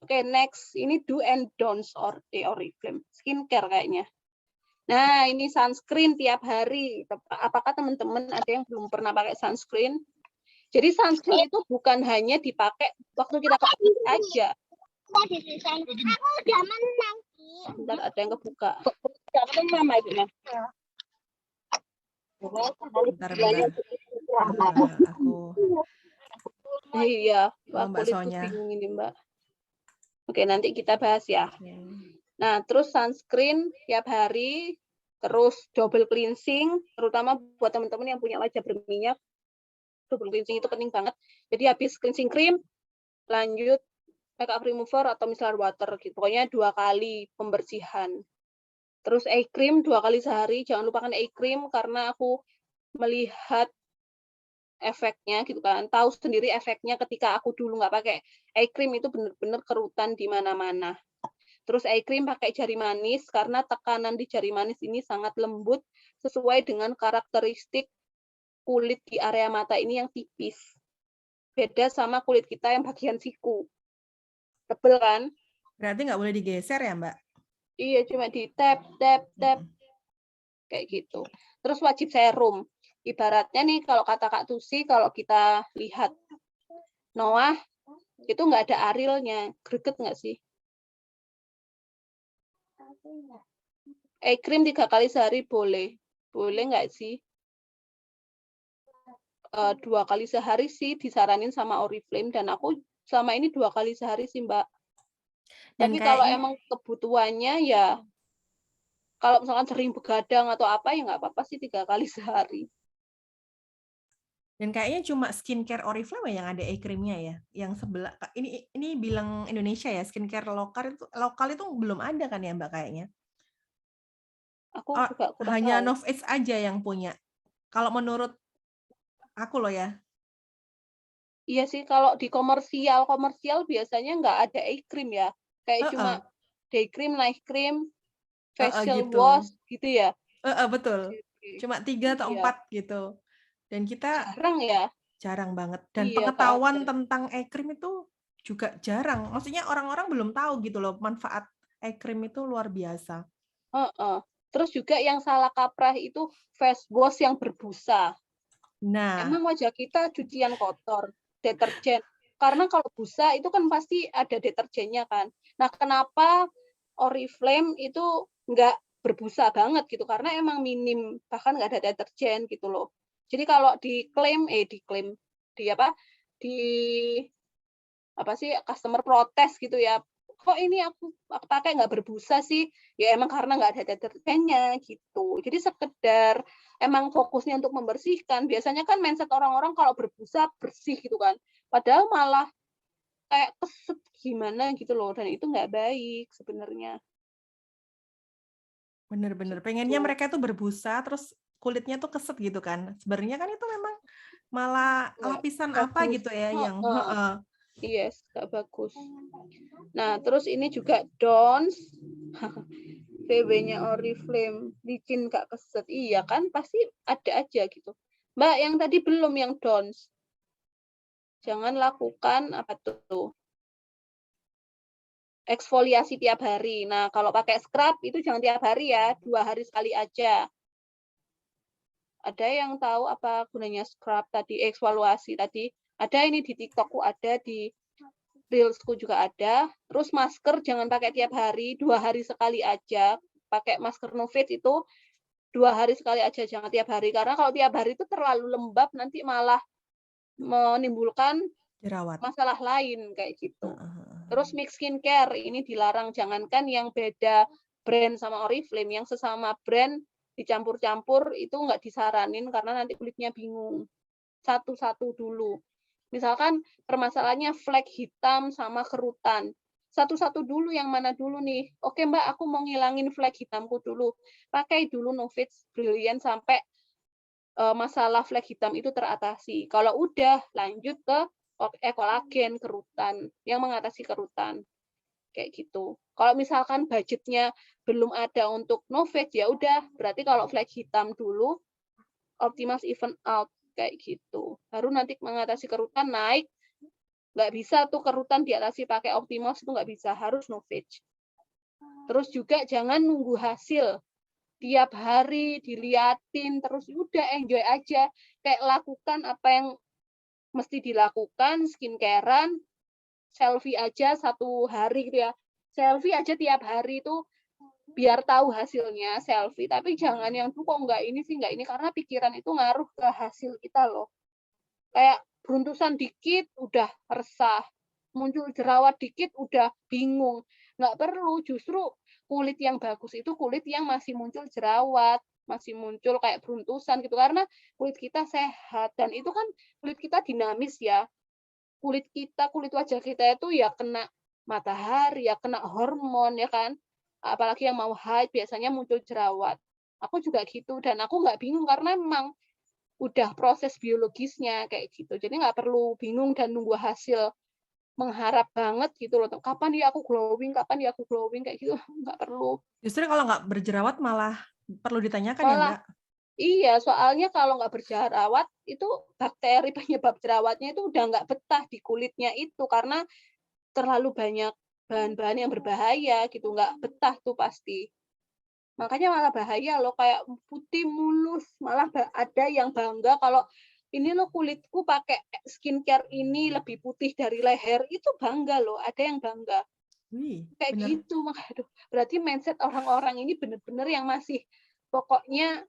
Oke, next ini do and don'ts di Oriflame skincare kayaknya. Nah, ini sunscreen tiap hari. Apakah teman-teman ada yang belum pernah pakai sunscreen? Jadi sunscreen itu bukan hanya dipakai waktu kita ke office aja. Aku udah menang. Bentar, ada yang kebuka. Jangan mama itu ya. Bentar. Aku. Iya, Mbak kulitku Sonya. bingung ini, Mbak. Oke, nanti kita bahas ya. Nah, terus sunscreen tiap hari, terus double cleansing, terutama buat teman-teman yang punya wajah berminyak, double cleansing itu penting banget. Jadi habis cleansing cream, lanjut makeup remover atau micellar water gitu. Pokoknya 2 kali pembersihan. Terus eye cream 2 kali sehari. Jangan lupakan eye cream karena aku melihat efeknya gitu kan. Tahu sendiri efeknya ketika aku dulu nggak pakai eye cream itu benar-benar kerutan di mana-mana. Terus eye cream pakai jari manis karena tekanan di jari manis ini sangat lembut sesuai dengan karakteristik kulit di area mata ini yang tipis. Beda sama kulit kita yang bagian siku. Tebel kan? Berarti nggak boleh digeser ya, Mbak? Iya, cuma di tap kayak gitu. Terus wajib serum. Ibaratnya nih kalau kata Kak Tusi, kalau kita lihat Noah itu nggak ada arilnya, greget nggak sih? Eye cream 3 kali sehari boleh nggak sih? 2 kali sehari sih disaranin sama Oriflame dan aku selama ini 2 kali sehari sih Mbak. Dan Tapi kalau kayaknya emang kebutuhannya ya, kalau misalkan sering begadang atau apa ya nggak apa-apa sih 3 kali sehari. cuma skincare Oriflame yang ada e-creamnya ya. Yang sebelah ini bilang Indonesia ya, skincare lokal itu belum ada kan ya Mbak kayaknya. Aku juga kurang Hanya tahu. Novage aja yang punya. Kalau menurut aku loh ya. Iya sih, kalau di komersial biasanya nggak ada eye cream ya. Kayak cuma Heeh, day cream, night cream, facial gitu. wash gitu ya. Betul. Oke. Cuma 3 atau Iya, 4 gitu. Dan kita jarang ya. jarang banget. Dan Iya, nggak ada. pengetahuan tentang e-cream itu juga jarang. Maksudnya orang-orang belum tahu gitu loh, manfaat e-cream itu luar biasa. Heeh. Terus juga yang salah kaprah itu face wash yang berbusa. Nah, Emang wajah kita cucian kotor, deterjen. Karena kalau busa itu kan pasti ada deterjennya kan. Nah, kenapa Oriflame itu nggak berbusa banget gitu? Karena emang minim, bahkan nggak ada deterjen gitu loh. Jadi kalau diklaim, di apa? Di apa sih customer protes gitu ya. Kok ini aku pakai nggak berbusa sih? Ya emang karena nggak ada deterjennya gitu. Jadi sekedar emang fokusnya untuk membersihkan. Biasanya kan mindset orang-orang kalau berbusa bersih gitu kan. Padahal malah kayak keset gimana gitu loh. Dan itu nggak baik sebenarnya. bener-bener pengennya Gitu. mereka tuh berbusa terus kulitnya tuh keset gitu kan. Sebenarnya kan itu memang malah Nggak lapisan apa bagus. gitu ya yang Heeh. Yes, nggak bagus. Nah, terus ini juga Dons. BB-nya Oriflame, licin gak keset. Iya kan, pasti ada aja gitu. Mbak, yang tadi belum yang Dons. Jangan lakukan apa tuh? Eksfoliasi tiap hari. Nah, kalau pakai scrub itu jangan tiap hari ya, 2 hari sekali aja. Ada yang tahu apa gunanya scrub tadi, eksfoliasi tadi? Ada ini di TikTokku, ada di Reelsku juga ada. Terus masker jangan pakai tiap hari, 2 hari sekali aja. Pakai masker Novage itu 2 hari sekali aja, jangan tiap hari. Karena kalau tiap hari itu terlalu lembab, nanti malah menimbulkan jerawat. masalah lain kayak gitu. Heeh. Terus mix skincare ini dilarang, jangankan yang beda brand sama Oriflame, yang sesama brand dicampur-campur itu nggak disaranin karena nanti kulitnya bingung. Satu-satu dulu. Misalkan permasalahannya flek hitam sama kerutan. Satu-satu dulu yang mana dulu nih. Oke Mbak, aku mau ngilangin flek hitamku dulu. Pakai dulu Novage Brilliant sampai masalah flek hitam itu teratasi. Kalau udah lanjut ke kolagen kerutan yang mengatasi kerutan kayak gitu. Kalau misalkan budgetnya belum ada untuk Novage ya udah berarti kalau flek hitam dulu Optimas Even Out kayak gitu. Baru nanti mengatasi kerutan naik, nggak bisa tuh kerutan diatasi pakai Optimas itu nggak bisa, harus Novage. Terus juga jangan nunggu hasil tiap hari diliatin terus udah enjoy aja, kayak lakukan apa yang mesti dilakukan, skincarean, selfie aja 1 hari gitu ya. Selfie aja tiap hari itu biar tahu hasilnya selfie, tapi jangan yang tuh kok nggak ini sih nggak ini, karena pikiran itu ngaruh ke hasil kita loh. Kayak beruntusan dikit udah resah, muncul jerawat dikit udah bingung. Nggak perlu, justru kulit yang bagus itu kulit yang masih muncul jerawat, masih muncul kayak beruntusan gitu, karena kulit kita sehat dan itu kan kulit kita dinamis ya. Kulit wajah kita itu ya kena matahari, ya kena hormon ya kan. Apalagi yang mau haid biasanya muncul jerawat. Aku juga gitu dan aku nggak bingung karena memang udah proses biologisnya kayak gitu. Jadi nggak perlu bingung dan nunggu hasil, mengharap banget gitu loh. Kapan ya aku glowing, kayak gitu, nggak perlu. Justru kalau nggak berjerawat malah perlu ditanyakan ya Malah Mbak. iya, soalnya kalau nggak berjerawat, itu bakteri penyebab jerawatnya itu udah nggak betah di kulitnya itu, karena terlalu banyak bahan-bahan yang berbahaya gitu, nggak betah tuh pasti. Makanya malah bahaya loh, kayak putih mulus, malah ada yang bangga kalau ini loh kulitku pakai skincare ini lebih putih dari leher, itu bangga loh, ada yang bangga. Wih, Kayak bener. gitu, makanya aduh, berarti mindset orang-orang ini bener-bener yang masih pokoknya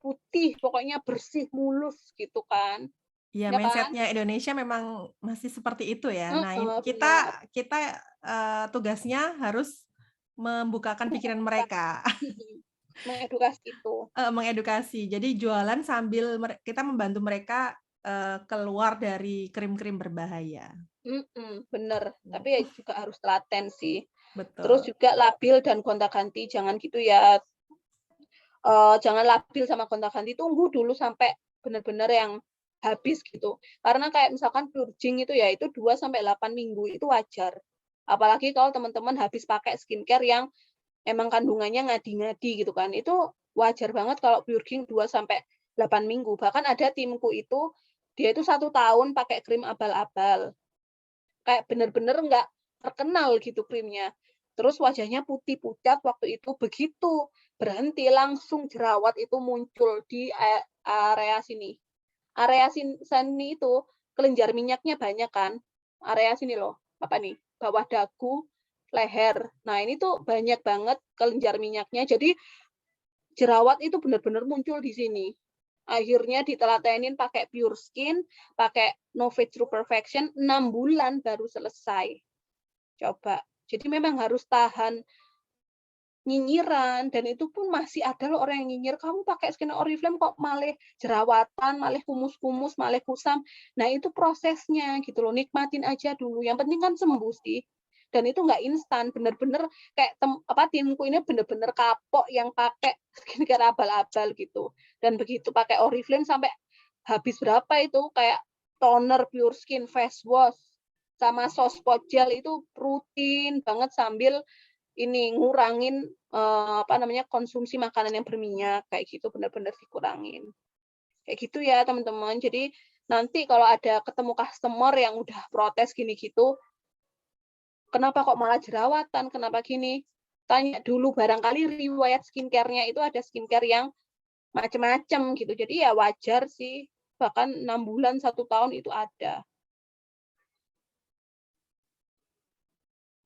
putih, pokoknya bersih mulus gitu kan. Ya, ya kan? mindsetnya Indonesia memang masih seperti itu ya. Nah, Benar. kita tugasnya harus membukakan pikiran mereka, Mengedukasi itu. mengedukasi. Jadi jualan sambil kita membantu mereka keluar dari krim-krim berbahaya. Bener. Tapi ya juga harus telaten sih. Terus Betul. juga labil dan gonta-ganti, jangan gitu ya. Jangan labil sama gonta-ganti, tunggu dulu sampai benar-benar yang habis gitu. Karena kayak misalkan purging itu ya, itu 2-8 minggu itu wajar. Apalagi kalau teman-teman habis pakai skincare yang emang kandungannya ngadi-ngadi gitu kan. Itu wajar banget kalau purging 2-8 minggu. Bahkan ada timku itu, dia itu 1 tahun pakai krim abal-abal. Kayak bener-bener nggak terkenal gitu krimnya. Terus wajahnya putih pucat waktu itu, begitu berhenti langsung jerawat itu muncul di area sini. Area sini itu kelenjar minyaknya banyak kan. Area sini loh, apa nih? Bawah dagu, leher. Nah, ini tuh banyak banget kelenjar minyaknya. Jadi jerawat itu benar-benar muncul di sini. Akhirnya ditelatenin pakai Pure Skin, pakai Novage True Perfection, 6 bulan baru selesai. Coba. Jadi memang harus tahan nyinyiran, dan itu pun masih ada loh orang yang nyinyir, kamu pakai skin Oriflame kok malah jerawatan, malah kumus-kumus, malah kusam. Nah, itu prosesnya gitu loh, nikmatin aja dulu. Yang penting kan sembuh sih. Dan itu nggak instan, bener-bener kayak timku ini bener-bener kapok yang pakai skincare abal-abal gitu. Dan begitu pakai Oriflame sampai habis berapa itu, kayak toner Pure Skin, face wash, sama sos pot gel itu rutin banget sambil ini ngurangin konsumsi makanan yang berminyak kayak gitu, benar-benar dikurangin. Kayak gitu ya, teman-teman. Jadi nanti kalau ada ketemu customer yang udah protes gini gitu, kenapa kok malah jerawatan, kenapa gini? Tanya dulu, barangkali riwayat skincare-nya itu ada skincare yang macam-macam gitu. Jadi ya wajar sih, bahkan 6 bulan, 1 tahun itu ada.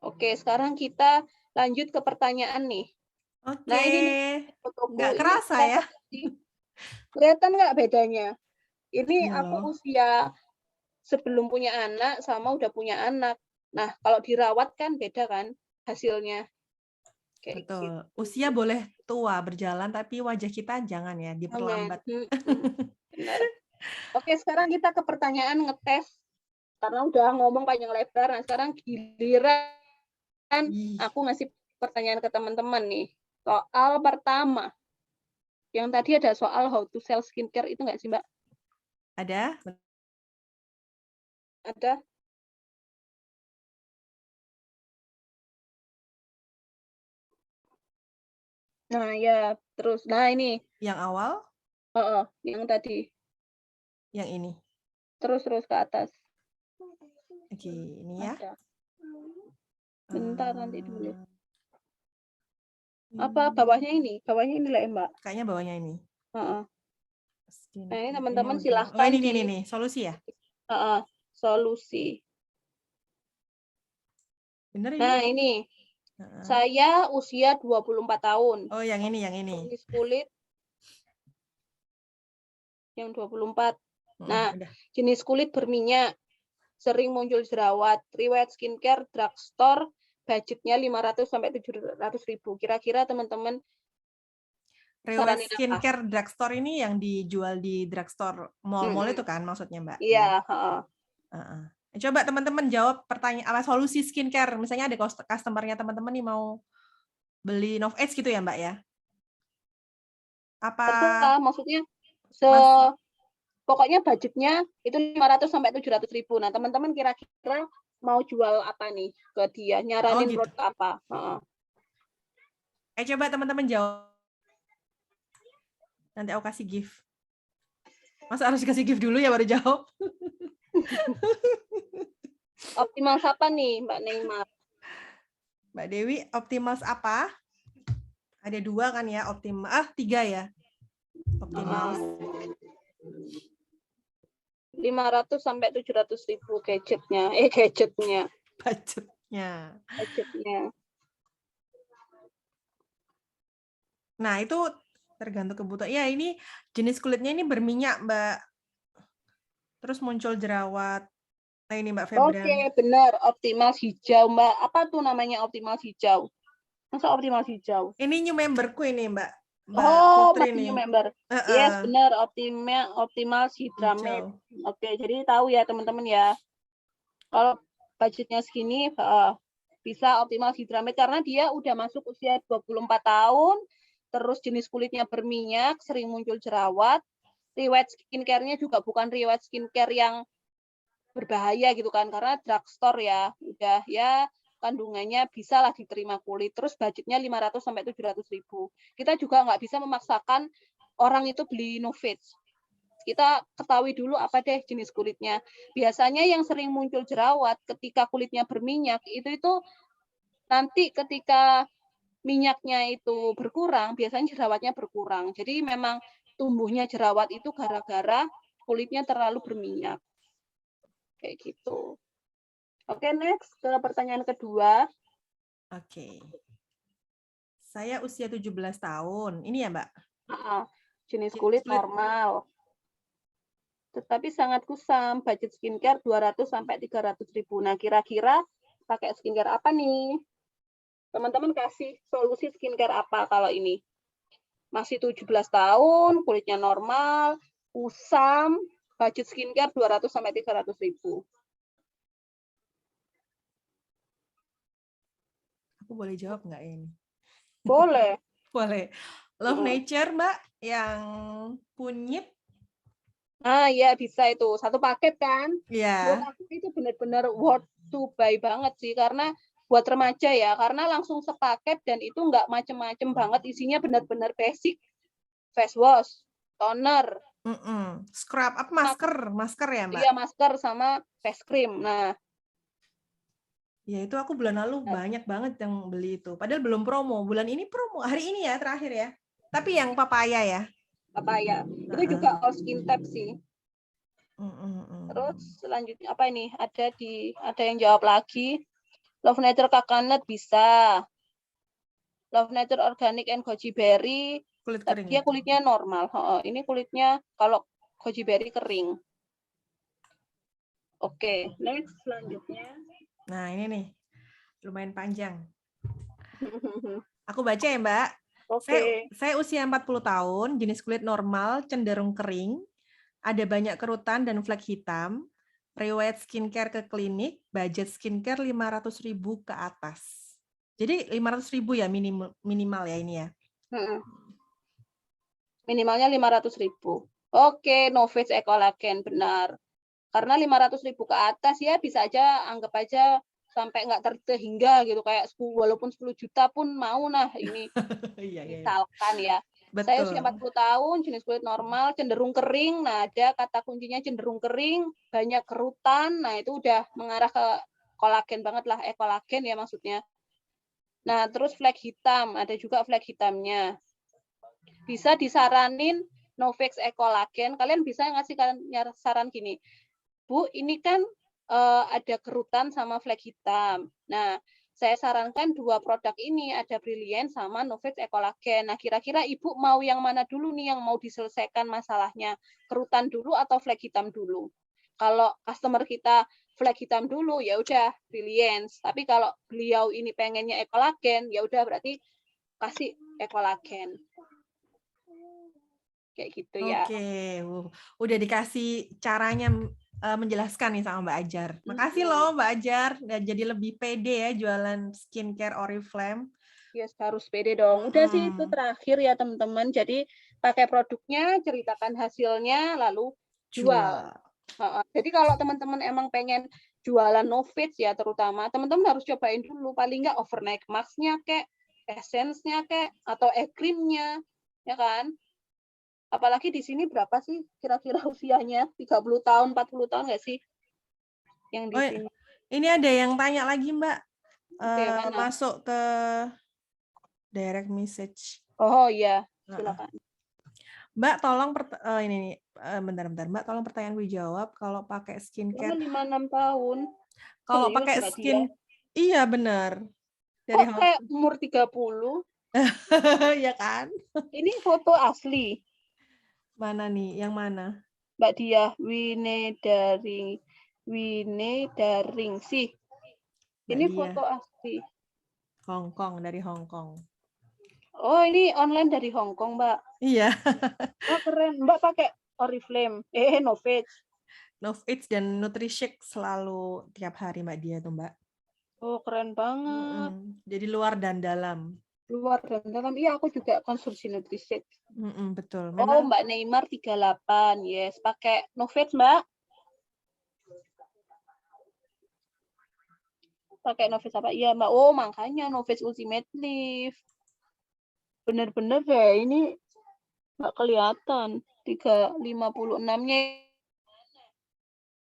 Oke, sekarang kita lanjut ke pertanyaan nih. Oke. Nah, ini nih, fotoku. Nggak Ini kerasa ya. kelihatan nggak bedanya? Ini Iya aku loh. usia sebelum punya anak sama udah punya anak. Nah, kalau dirawat kan beda kan hasilnya. Kayak gitu. Betul. Usia boleh tua berjalan, tapi wajah kita jangan ya, diperlambat. Benar. Oke, sekarang kita ke pertanyaan ngetes. Karena udah ngomong panjang lebar, nah sekarang giliran aku ngasih pertanyaan ke teman-teman nih. Soal pertama. Yang tadi ada soal how to sell skincare itu nggak sih, Mbak? Ada? Ada. Nah, ya, terus. Nah, ini. Yang awal? Yang tadi. Yang ini. Terus ke atas. Oke, ini ya. Ada. Bentar, nanti dulu. Apa bawahnya ini? Bawahnya ini lah, Mbak. Kayaknya bawahnya ini. Nah, ini teman-teman udah. silahkan. Oh, ini, solusi ya? Solusi. Bener ini? Nah, ini. Saya usia 24 tahun. Oh, yang ini. Jenis kulit yang 24. Nah, udah. jenis kulit berminyak, sering muncul jerawat, riwayat skincare drugstore, budgetnya 500 sampai 700 ribu. Kira-kira teman-teman Riwayat skincare drugstore ini yang dijual di drugstore mall-mall itu kan maksudnya, Mbak? Iya. Coba teman-teman jawab pertanyaan solusi skincare. Misalnya ada customer-nya teman-teman nih mau beli Novage gitu ya, Mbak ya? Apa? Terserah, maksudnya pokoknya budgetnya itu 500 sampai 700 ribu. Nah, teman-teman kira-kira mau jual apa nih ke dia? Nyaranin gitu. produk apa? Coba teman-teman jawab. Nanti aku kasih gift. Masa harus kasih gift dulu ya baru jawab? Optimals apa nih, Mbak Neymar? Mbak Dewi, optimals apa? Ada 2 kan ya, 3 ya. Optimals. 500 sampai 700 ribu gadgetnya. Budgetnya. Nah, itu tergantung kebutuhan. Ya, ini jenis kulitnya ini berminyak, Mbak. terus muncul jerawat. Nah ini Mbak Oke, Febrian. benar. Optimal hijau, Mbak. Apa tuh namanya optimal hijau? Masa optimal hijau? Ini new memberku ini Mbak Oh, Putri masih nih. new member. Yes, benar. Optimal Hydramate. Hijau. Oke, jadi tahu ya teman-teman ya. Kalau budgetnya segini, bisa optimal Hydramate karena dia udah masuk usia 24 tahun, terus jenis kulitnya berminyak, sering muncul jerawat. Riwayat skincare-nya juga bukan riwayat skincare yang berbahaya gitu kan, karena drugstore ya, udah ya kandungannya bisa lah diterima kulit. Terus budgetnya 500 sampai 700 ribu. Kita juga nggak bisa memaksakan orang itu beli Novage. Kita ketahui dulu apa deh jenis kulitnya. Biasanya yang sering muncul jerawat ketika kulitnya berminyak, itu nanti ketika minyaknya itu berkurang, biasanya jerawatnya berkurang. Jadi memang tumbuhnya jerawat itu gara-gara kulitnya terlalu berminyak. Kayak gitu. Oke, next ke pertanyaan kedua. Oke. Saya usia 17 tahun. Ini ya, Mbak? Jenis kulit normal. Tetapi sangat kusam, budget skincare 200 sampai 300 ribu. Nah, kira-kira pakai skincare apa nih? Teman-teman kasih solusi skincare apa kalau ini? Masih 17 tahun, kulitnya normal, kusam, budget skincare 200 sampai 300 ribu. Aku boleh jawab nggak ini? Boleh. Boleh. Love Nature, Mbak, yang kunyit. Ah, iya bisa itu. Satu paket kan? Iya. Menurut aku itu benar-benar worth to buy banget sih, karena buat remaja ya, karena langsung sepaket dan itu nggak macem-macem banget, isinya benar-benar basic. Face wash, toner, Scrub, apa masker ya Mbak? Iya, masker sama face cream. Nah, ya itu aku bulan lalu banyak banget yang beli itu. Padahal belum promo. Bulan ini promo. Hari ini ya terakhir ya. Tapi yang papaya ya. Papaya. Itu juga all skin type sih. Terus selanjutnya apa ini? Ada yang jawab lagi. Love Nature Coconut bisa. Love Nature Organic and Goji Berry. Kulit Tapi kering. dia kulitnya normal. Ini kulitnya kalau Goji Berry kering. Oke, next selanjutnya. Nah, ini nih. Lumayan panjang. Aku baca ya, Mbak. Oke. Saya usia 40 tahun, jenis kulit normal, cenderung kering, ada banyak kerutan dan flek hitam, riwayat skincare ke klinik, budget skincare 500.000 ke atas. Jadi 500.000 ya minimal ya ini ya. Minimalnya 500.000. Oke, Novage Ecolagen benar. Karena 500.000 ke atas ya bisa aja anggap aja sampai nggak terhingga gitu, kayak walaupun 10 juta pun mau nah ini. Misalkan ya. Betul. Saya usia 40 tahun, jenis kulit normal, cenderung kering. Nah, ada kata kuncinya cenderung kering, banyak kerutan. Nah, itu udah mengarah ke kolagen banget lah, ekolagen ya maksudnya. Nah, terus flek hitam, ada juga flek hitamnya. Bisa disaranin Novage Ecolagen, kalian bisa ngasih saran gini, Bu, ini kan ada kerutan sama flek hitam. Nah, saya sarankan dua produk ini, ada Brilliant sama Novage Ecolagen. Nah, kira-kira Ibu mau yang mana dulu nih yang mau diselesaikan masalahnya? Kerutan dulu atau flek hitam dulu? Kalau customer kita flek hitam dulu, ya udah Brilliant. Tapi kalau beliau ini pengennya Ecolagen, ya udah berarti kasih Ecolagen. Kayak gitu ya. Oke, udah dikasih caranya menjelaskan nih sama Mbak Ajar. Makasih loh Mbak Ajar, jadi lebih pede ya jualan skincare Oriflame. Yes, harus pede dong. Udah sih itu terakhir ya teman-teman. Jadi pakai produknya, ceritakan hasilnya, lalu jual. Jadi kalau teman-teman emang pengen jualan Novage ya terutama, teman-teman harus cobain dulu. Paling nggak overnight mask-nya kek, essence-nya kek, atau cream-nya, ya kan? Apalagi di sini berapa sih kira-kira usianya? 30 tahun, 40 tahun nggak sih? Yang di sini. Ini ada yang tanya lagi, Mbak. Masuk ke direct message. Oh iya, silakan. Mbak, tolong ini bentar. Mbak, tolong pertanyaanku dijawab. Kalau pakai skincare 5-6 tahun. Kalau pakai skin, iya benar. Dari kayak umur 30. Ya kan? Ini foto asli. Mana nih? Yang mana? Mbak Diah, Winedaring sih. Mbak Ini Diah. foto asli. Hong Kong, dari Hong Kong. Oh, ini online dari Hong Kong, Mbak. Iya. Oh, keren. Mbak pakai Oriflame. Novage. Novage dan Nutrishake selalu tiap hari Mbak Diah tuh, Mbak. Oh, keren banget. Jadi luar dan dalam. Luar dan dalam. Iya, aku juga konsumsi Nutrisect. Betul. Oh, Memang Mbak Neymar 38. Yes, pakai Novage, Mbak. Pakai Novage apa? Iya, Mbak. Oh, makanya Novage Ultimate Lift. Bener-bener deh, ini nggak kelihatan. 356-nya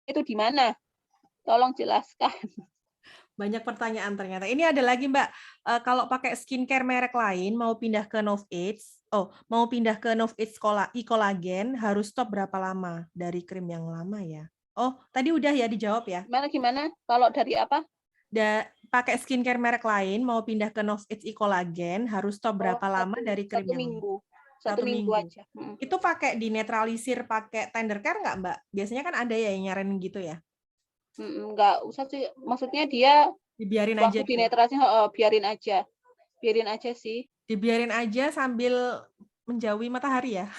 itu di mana? Tolong jelaskan. banyak pertanyaan ternyata. Ini ada lagi Mbak, kalau pakai skincare merek lain mau pindah ke Novage, mau pindah ke Novage e-collagen harus stop berapa lama dari krim yang lama ya? Oh, tadi udah ya dijawab ya. Gimana? Kalau dari apa? Pakai skincare merek lain mau pindah ke Novage e-collagen harus stop berapa lama dari krim yang minggu. Satu minggu aja. Itu pakai dinetralisir pakai tender care nggak Mbak? Biasanya kan ada ya yang nyaranin gitu ya? Nggak usah sih. Maksudnya dia Dibiarin waktu aja. dinetralisir, biarin aja. Biarin aja sih. Dibiarin aja sambil menjauhi matahari ya.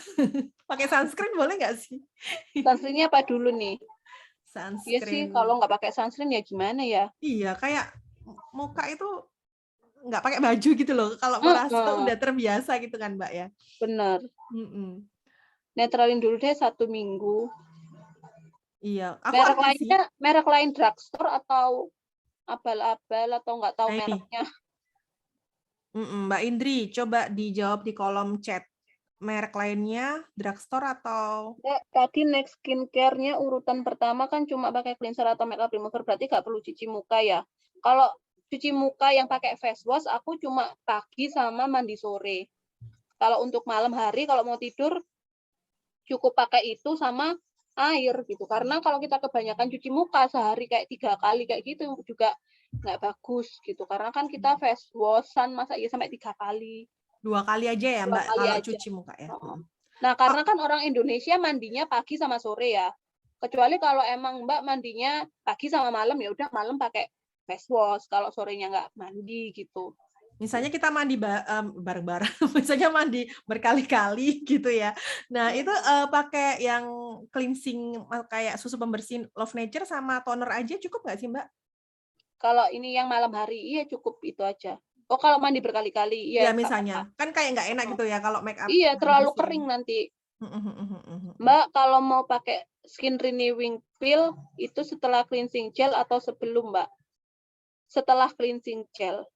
Pakai sunscreen boleh nggak sih? Sunscreen-nya apa dulu nih? Sunscreen. Iya sih, kalau nggak pakai sunscreen ya gimana ya? Iya, kayak muka itu nggak pakai baju gitu loh. Kalau merasa udah terbiasa gitu kan Mbak ya. Bener. Netralin dulu deh 1 minggu. Iya. Merek lain drugstore atau abal-abal atau nggak tahu mereknya. Mbak Indri, coba dijawab di kolom chat. Merek lainnya drugstore atau? Tadi next skincare-nya urutan pertama kan cuma pakai cleanser atau makeup remover, berarti nggak perlu cuci muka ya. Kalau cuci muka yang pakai face wash, aku cuma pagi sama mandi sore. Kalau untuk malam hari, kalau mau tidur, cukup pakai itu sama air gitu. Karena kalau kita kebanyakan cuci muka sehari kayak 3 kali kayak gitu juga nggak bagus gitu. Karena kan kita face wash-an masa iya sampai 3 kali. 2 kali aja ya Mbak kalau cuci muka ya. Nah, karena kan orang Indonesia mandinya pagi sama sore ya. Kecuali kalau emang Mbak mandinya pagi sama malam, ya udah malam pakai face wash. Kalau sorenya nggak mandi gitu. Misalnya kita mandi bareng-bareng, misalnya mandi berkali-kali gitu ya. Nah, itu pakai yang cleansing kayak susu pembersih Love Nature sama toner aja cukup nggak sih Mbak? Kalau ini yang malam hari, iya cukup itu aja. Oh, kalau mandi berkali-kali, ya misalnya. Kan kayak nggak enak gitu ya kalau make up. Iya, terlalu kering nanti. Mbak, kalau mau pakai skin renewing peel, itu setelah cleansing gel atau sebelum, Mbak? Setelah cleansing gel.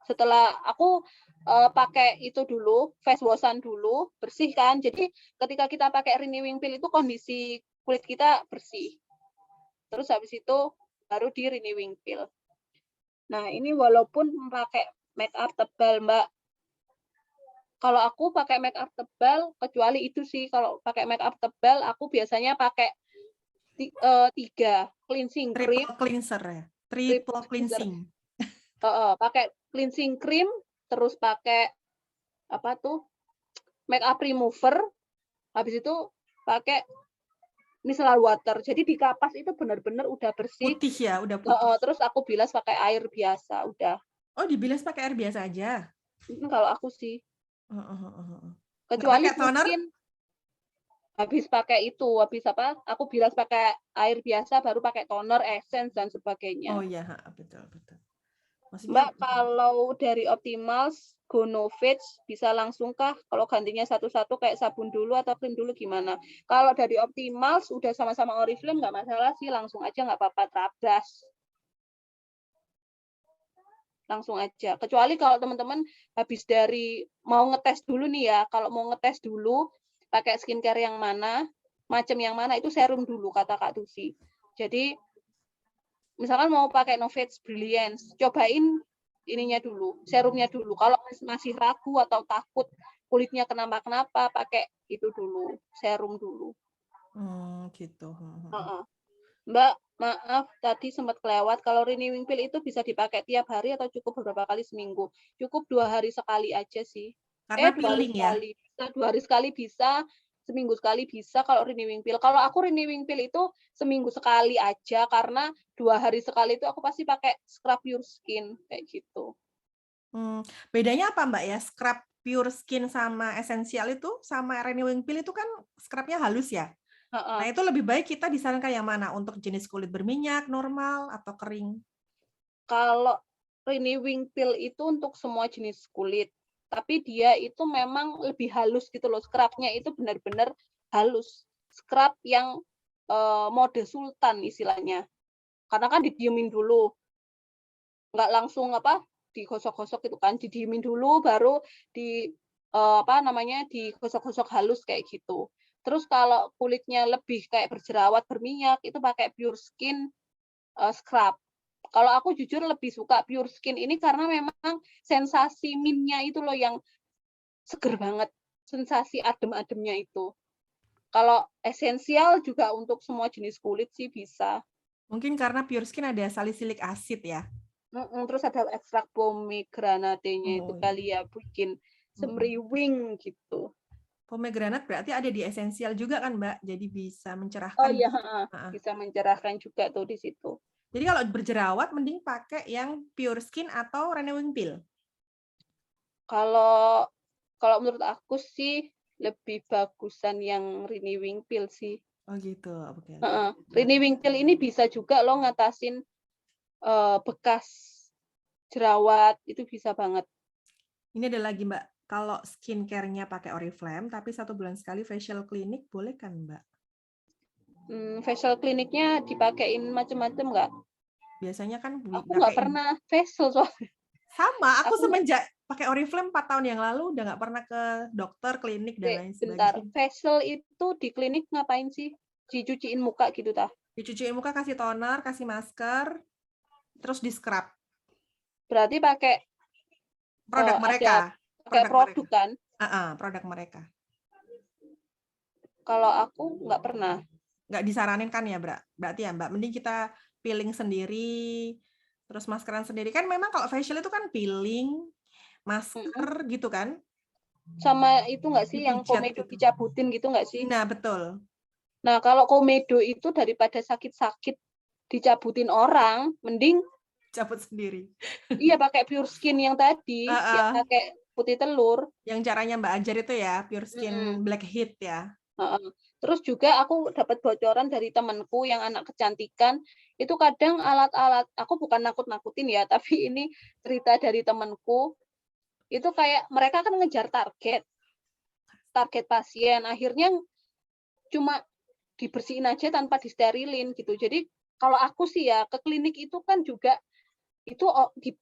Setelah aku pakai itu dulu, face wash-an dulu, bersih kan. Jadi ketika kita pakai renewing peel itu kondisi kulit kita bersih. Terus habis itu baru di renewing peel. Nah, ini walaupun pakai make up tebal, Mbak. Kalau aku pakai make up tebal, kecuali itu sih, kalau pakai make up tebal, aku biasanya pakai 3 cleansing cream. Triple cleanser ya? Triple cleansing. Pakai cleansing cream, terus pakai apa tuh? Make up remover. Habis itu pakai micellar water. Jadi di kapas itu benar-benar udah bersih. Putih ya, udah putih. Terus aku bilas pakai air biasa, udah. Oh, dibilas pakai air biasa aja? Kalau aku sih. Kecuali mungkin habis pakai itu, habis apa? Aku bilas pakai air biasa, baru pakai toner, essence dan sebagainya. Oh iya, betul. Maksudnya, Mbak, kalau dari Optimals, Go Novage bisa langsung kah? Kalau gantinya satu-satu kayak sabun dulu atau krim dulu gimana? Kalau dari Optimals udah sama-sama Oriflame nggak masalah sih, langsung aja nggak apa-apa, terabas. Langsung aja. Kecuali kalau teman-teman habis dari mau ngetes dulu nih ya, kalau mau ngetes dulu pakai skincare yang mana, macam yang mana, itu serum dulu kata Kak Tusi. Jadi misalkan mau pakai Novage Brilliance, cobain ininya dulu, serumnya dulu. Kalau masih ragu atau takut kulitnya kenapa-kenapa, pakai itu dulu, serum dulu. Gitu. Mbak, maaf tadi sempat kelewat. Kalau renewing peel itu bisa dipakai tiap hari atau cukup beberapa kali seminggu? Cukup 2 hari sekali aja sih. Karena peeling ya? 2 hari sekali bisa, seminggu sekali bisa kalau renewing peel. Kalau aku renewing peel itu seminggu sekali aja, karena 2 hari sekali itu aku pasti pakai scrub pure skin kayak gitu. Bedanya apa Mbak ya? Scrub pure skin sama esensial itu sama renewing peel itu kan scrubnya halus ya. Nah, Heeh. itu lebih baik kita disarankan yang mana? Untuk jenis kulit berminyak, normal, atau kering? Kalau renewing peel itu untuk semua jenis kulit, tapi dia itu memang lebih halus gitu loh. Scrub-nya itu benar-benar halus. Scrub yang mode sultan istilahnya. Karena kan didiemin dulu, nggak langsung digosok-gosok gitu kan, didiemin dulu baru digosok-gosok halus kayak gitu. Terus kalau kulitnya lebih kayak berjerawat, berminyak, itu pakai pure skin scrub. Kalau aku jujur lebih suka pure skin ini karena memang sensasi mintnya itu loh yang seger banget, sensasi adem-ademnya itu. Kalau esensial juga untuk semua jenis kulit sih bisa. Mungkin karena pure skin ada salicylic acid ya. Terus ada ekstrak pomegranate-nya itu kali ya, bikin semriwing gitu. Pomegranate berarti ada di esensial juga kan Mbak, jadi bisa Oh mencerahkan. iya, bisa mencerahkan juga tuh di situ. Jadi kalau berjerawat mending pakai yang pure skin atau renewing peel. Kalau menurut aku sih lebih bagusan yang renewing peel sih. Oh gitu. Oke. Renewing peel ini bisa juga lo ngatasin bekas jerawat, itu bisa banget. Ini ada lagi Mbak, kalau skincare-nya pakai Oriflame tapi 1 bulan sekali facial clinic boleh kan Mbak? Facial kliniknya dipakein macam-macam nggak? Biasanya kan Aku nggak pernah facial soalnya. Sama, aku semenjak pakai Oriflame 4 tahun yang lalu udah nggak pernah ke dokter, klinik, dan lain Bentar, sebagainya. facial itu di klinik ngapain sih? Dicuciin muka gitu tah? Dicuciin muka, kasih toner, kasih masker, terus di scrub. Berarti pakai Produk mereka. pakai produk kan? Produk mereka. Kalau aku nggak pernah. Nggak disaranin kan ya, berarti ya Mbak? Mending kita peeling sendiri, terus maskeran sendiri. Kan memang kalau facial itu kan peeling, masker gitu kan? Sama itu nggak sih yang Dipijat komedo gitu. dicabutin gitu nggak sih? Nah, betul. Nah, kalau komedo itu daripada sakit-sakit dicabutin orang, mending cabut sendiri. Iya, pakai pure skin yang tadi, yang pakai putih telur. Yang caranya Mbak ajar itu ya, pure skin blackhead ya. Terus juga aku dapat bocoran dari temanku yang anak kecantikan, itu kadang alat-alat, aku bukan nakut-nakutin ya, tapi ini cerita dari temanku, itu kayak mereka kan ngejar target pasien, akhirnya cuma dibersihin aja tanpa disterilin gitu. Jadi kalau aku sih ya, ke klinik itu kan juga itu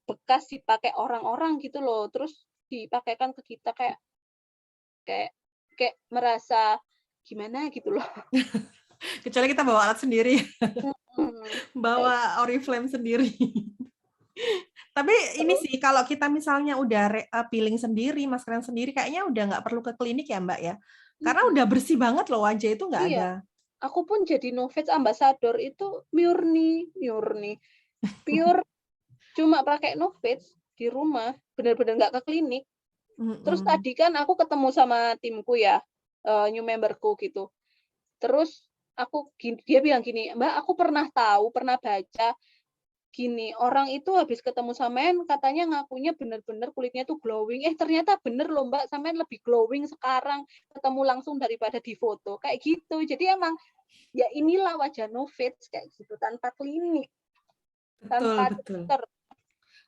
bekas dipakai orang-orang gitu loh, terus dipakaikan ke kita kayak merasa gimana gitu loh. Kecuali kita bawa alat sendiri. Bawa Oriflame sendiri. Tapi ini sih kalau kita misalnya udah peeling sendiri, maskeran sendiri, kayaknya udah nggak perlu ke klinik ya Mbak ya. Karena udah bersih banget loh, wajah itu nggak ada. Aku pun jadi Novage Ambassador itu murni. Pure cuma pakai Novage di rumah, benar-benar nggak ke klinik. Terus tadi kan aku ketemu sama timku ya, new memberku gitu. Terus dia bilang gini, Mbak, aku pernah baca gini, orang itu habis ketemu sampean katanya ngakunya benar-benar kulitnya tuh glowing. Ternyata bener loh Mbak, sampean lebih glowing sekarang ketemu langsung daripada di foto. Kayak gitu. Jadi emang ya inilah wajah Novage kayak gitu, tanpa klinik. Tanpa dokter.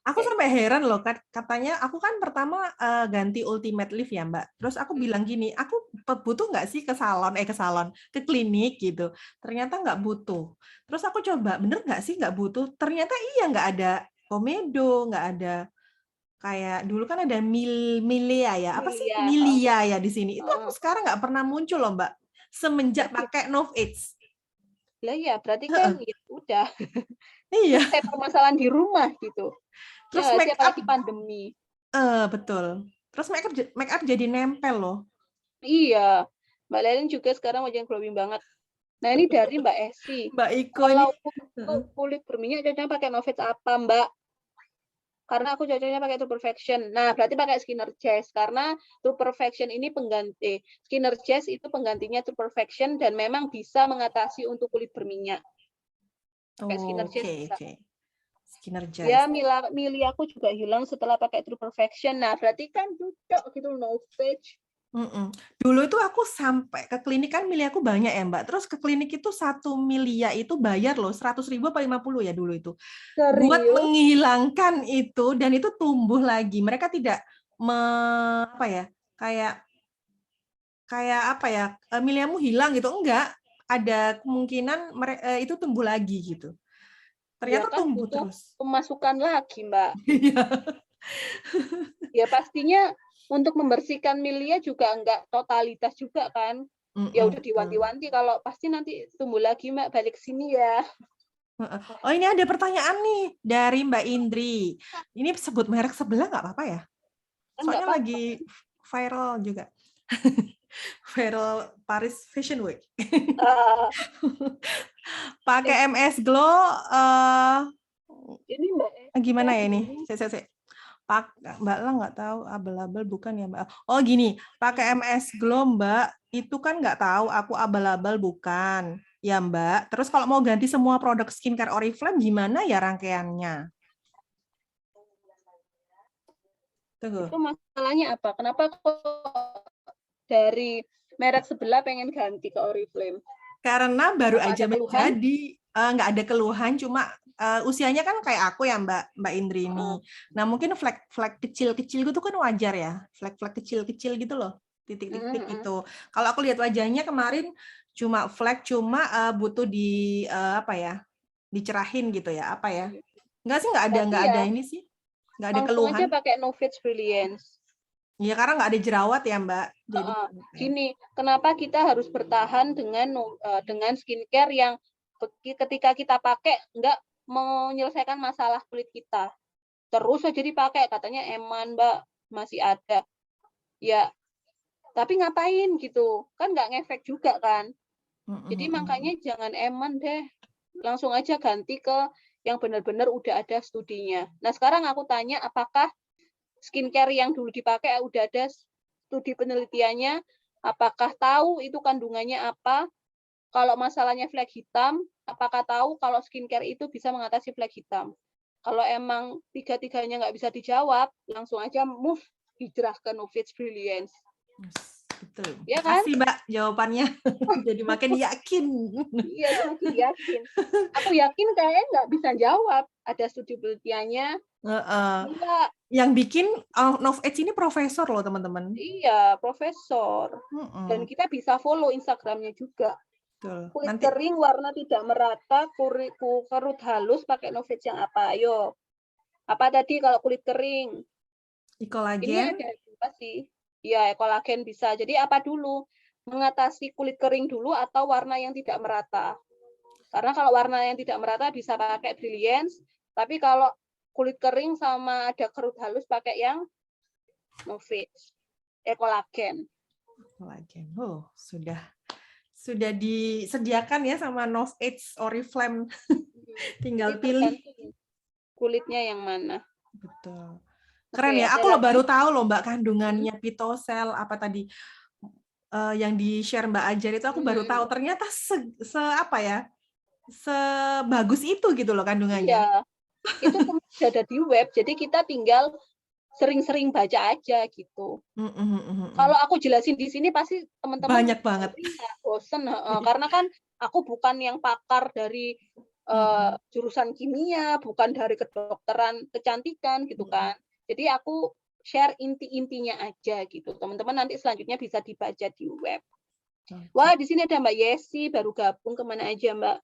Aku sampai heran loh, katanya aku kan pertama ganti Ultimate Lift ya Mbak. Terus aku bilang gini, aku butuh nggak sih ke klinik gitu. Ternyata nggak butuh. Terus aku coba, bener nggak sih nggak butuh? Ternyata iya, nggak ada komedo, nggak ada kayak dulu kan ada Milia ya. Apa sih Milia ya di sini? Itu aku sekarang nggak pernah muncul loh Mbak. Semenjak pakai Novage. Lah ya, berarti kan ya udah. Iya. Saya permasalahan di rumah gitu. Terus ya, make up lagi pandemi. Betul. Terus make up jadi nempel loh. Iya. Mbak Lelin juga sekarang wajah glowing banget. Nah, ini dari Mbak Esi. Mbak Iko kalau kulit berminyak jadinya pakai Novage apa, Mbak? karena aku cocoknya pakai True Perfection. Nah, berarti pakai Skinerjazz karena True Perfection ini pengganti Skinerjazz itu penggantinya True Perfection dan memang bisa mengatasi untuk kulit berminyak. Pakai Skinerjazz bisa. Oke. Skinerjazz. Ya, mili aku juga hilang setelah pakai True Perfection. Nah, berarti kan cocok gitu no page. Dulu itu aku sampai ke klinik kan mili aku banyak ya Mbak. Terus ke klinik itu 1 milia itu bayar loh 100.000 apa 50 ya dulu itu. Buat Serius? menghilangkan itu dan itu tumbuh lagi. Mereka tidak apa ya kayak apa ya miliamu hilang gitu enggak. Ada kemungkinan itu tumbuh lagi gitu. Ternyata Ya kan tumbuh butuh terus. pemasukan lagi, Mbak. Iya. Ya pastinya untuk membersihkan milia juga enggak totalitas juga kan. Ya udah diwanti-wanti kalau pasti nanti tumbuh lagi Mbak balik sini ya. Oh ini ada pertanyaan nih dari Mbak Indri. Ini sebut merek sebelah nggak apa-apa ya? Soalnya lagi viral juga. Viral Paris Fashion Week. Pakai MS Glow. Ini Mbak. Gimana ya ini? Mbak lah nggak tahu abal-abal bukan ya Mbak. Oh gini, pakai MS Glow Mbak, itu kan nggak tahu aku abal-abal bukan ya Mbak. Terus kalau mau ganti semua produk skincare Oriflame gimana ya rangkaiannya? Tunggu. Itu masalahnya apa? Kenapa kok dari merek sebelah pengen ganti ke Oriflame? Karena baru aja menjadi, nggak ada keluhan, cuma usianya kan kayak aku ya Mbak Indri ini. Nah mungkin flek kecil-kecil gitu kan wajar ya, flek kecil-kecil gitu loh, titik-titik gitu. Kalau aku lihat wajahnya kemarin cuma flek, cuma butuh di apa ya, dicerahin gitu ya, apa ya? Nggak sih, nggak ada ini sih, nggak ada keluhan. Langsung aja pakai No Fits Brilliance. Iya karena nggak ada jerawat ya Mbak. Jadi gini, kenapa kita harus bertahan dengan skincare yang ketika kita pakai nggak menyelesaikan masalah kulit kita. Terus aja dipakai, katanya eman Mbak, masih ada. Ya, tapi ngapain gitu? Kan nggak ngefek juga kan. Jadi makanya jangan eman deh. Langsung aja ganti ke yang benar-benar udah ada studinya. Nah sekarang aku tanya, apakah skincare yang dulu dipakai udah ada studi penelitiannya? Apakah tahu itu kandungannya apa? Kalau masalahnya flek hitam, apakah tahu kalau skincare itu bisa mengatasi flek hitam? Kalau emang tiga-tiganya nggak bisa dijawab, langsung aja move hijrah ke No Fits Brilliance. Betul. Ya kan? Makasih Mbak jawabannya. Jadi makin yakin. Iya, makin yakin. Aku yakin kayaknya nggak bisa jawab. Ada studi penelitiannya. Yang bikin Nov Edge ini profesor loh teman-teman. Iya, profesor. Dan kita bisa follow Instagramnya juga. Betul. Kulit kering, warna tidak merata, kerut halus, pakai No Fits yang apa? Ayo. Apa tadi kalau kulit kering? Kolagen. Ini ada juga sih. Ya, kolagen bisa. Jadi apa dulu? Mengatasi kulit kering dulu atau warna yang tidak merata? Karena kalau warna yang tidak merata bisa pakai Brilliance, tapi kalau kulit kering sama ada kerut halus pakai yang No Fits. Kolagen. Kolagen. Oh, sudah disediakan ya sama Nov Edge Oriflame. Tinggal pilih kulitnya yang mana. Betul. Keren ya. Aku baru tahu loh Mbak kandungannya pitosel apa tadi yang di-share Mbak Ajar itu aku baru tahu ternyata sebagus itu gitu loh kandungannya. Iya. Itu sudah ada di web. Jadi kita tinggal sering-sering baca aja gitu. Kalau aku jelasin di sini pasti teman-teman banyak banget bosen karena kan aku bukan yang pakar dari jurusan kimia, bukan dari kedokteran kecantikan gitu kan. Jadi aku share inti-intinya aja gitu. Teman-teman nanti selanjutnya bisa dibaca di web. Wah, di sini ada Mbak Yesi baru gabung, kemana aja Mbak?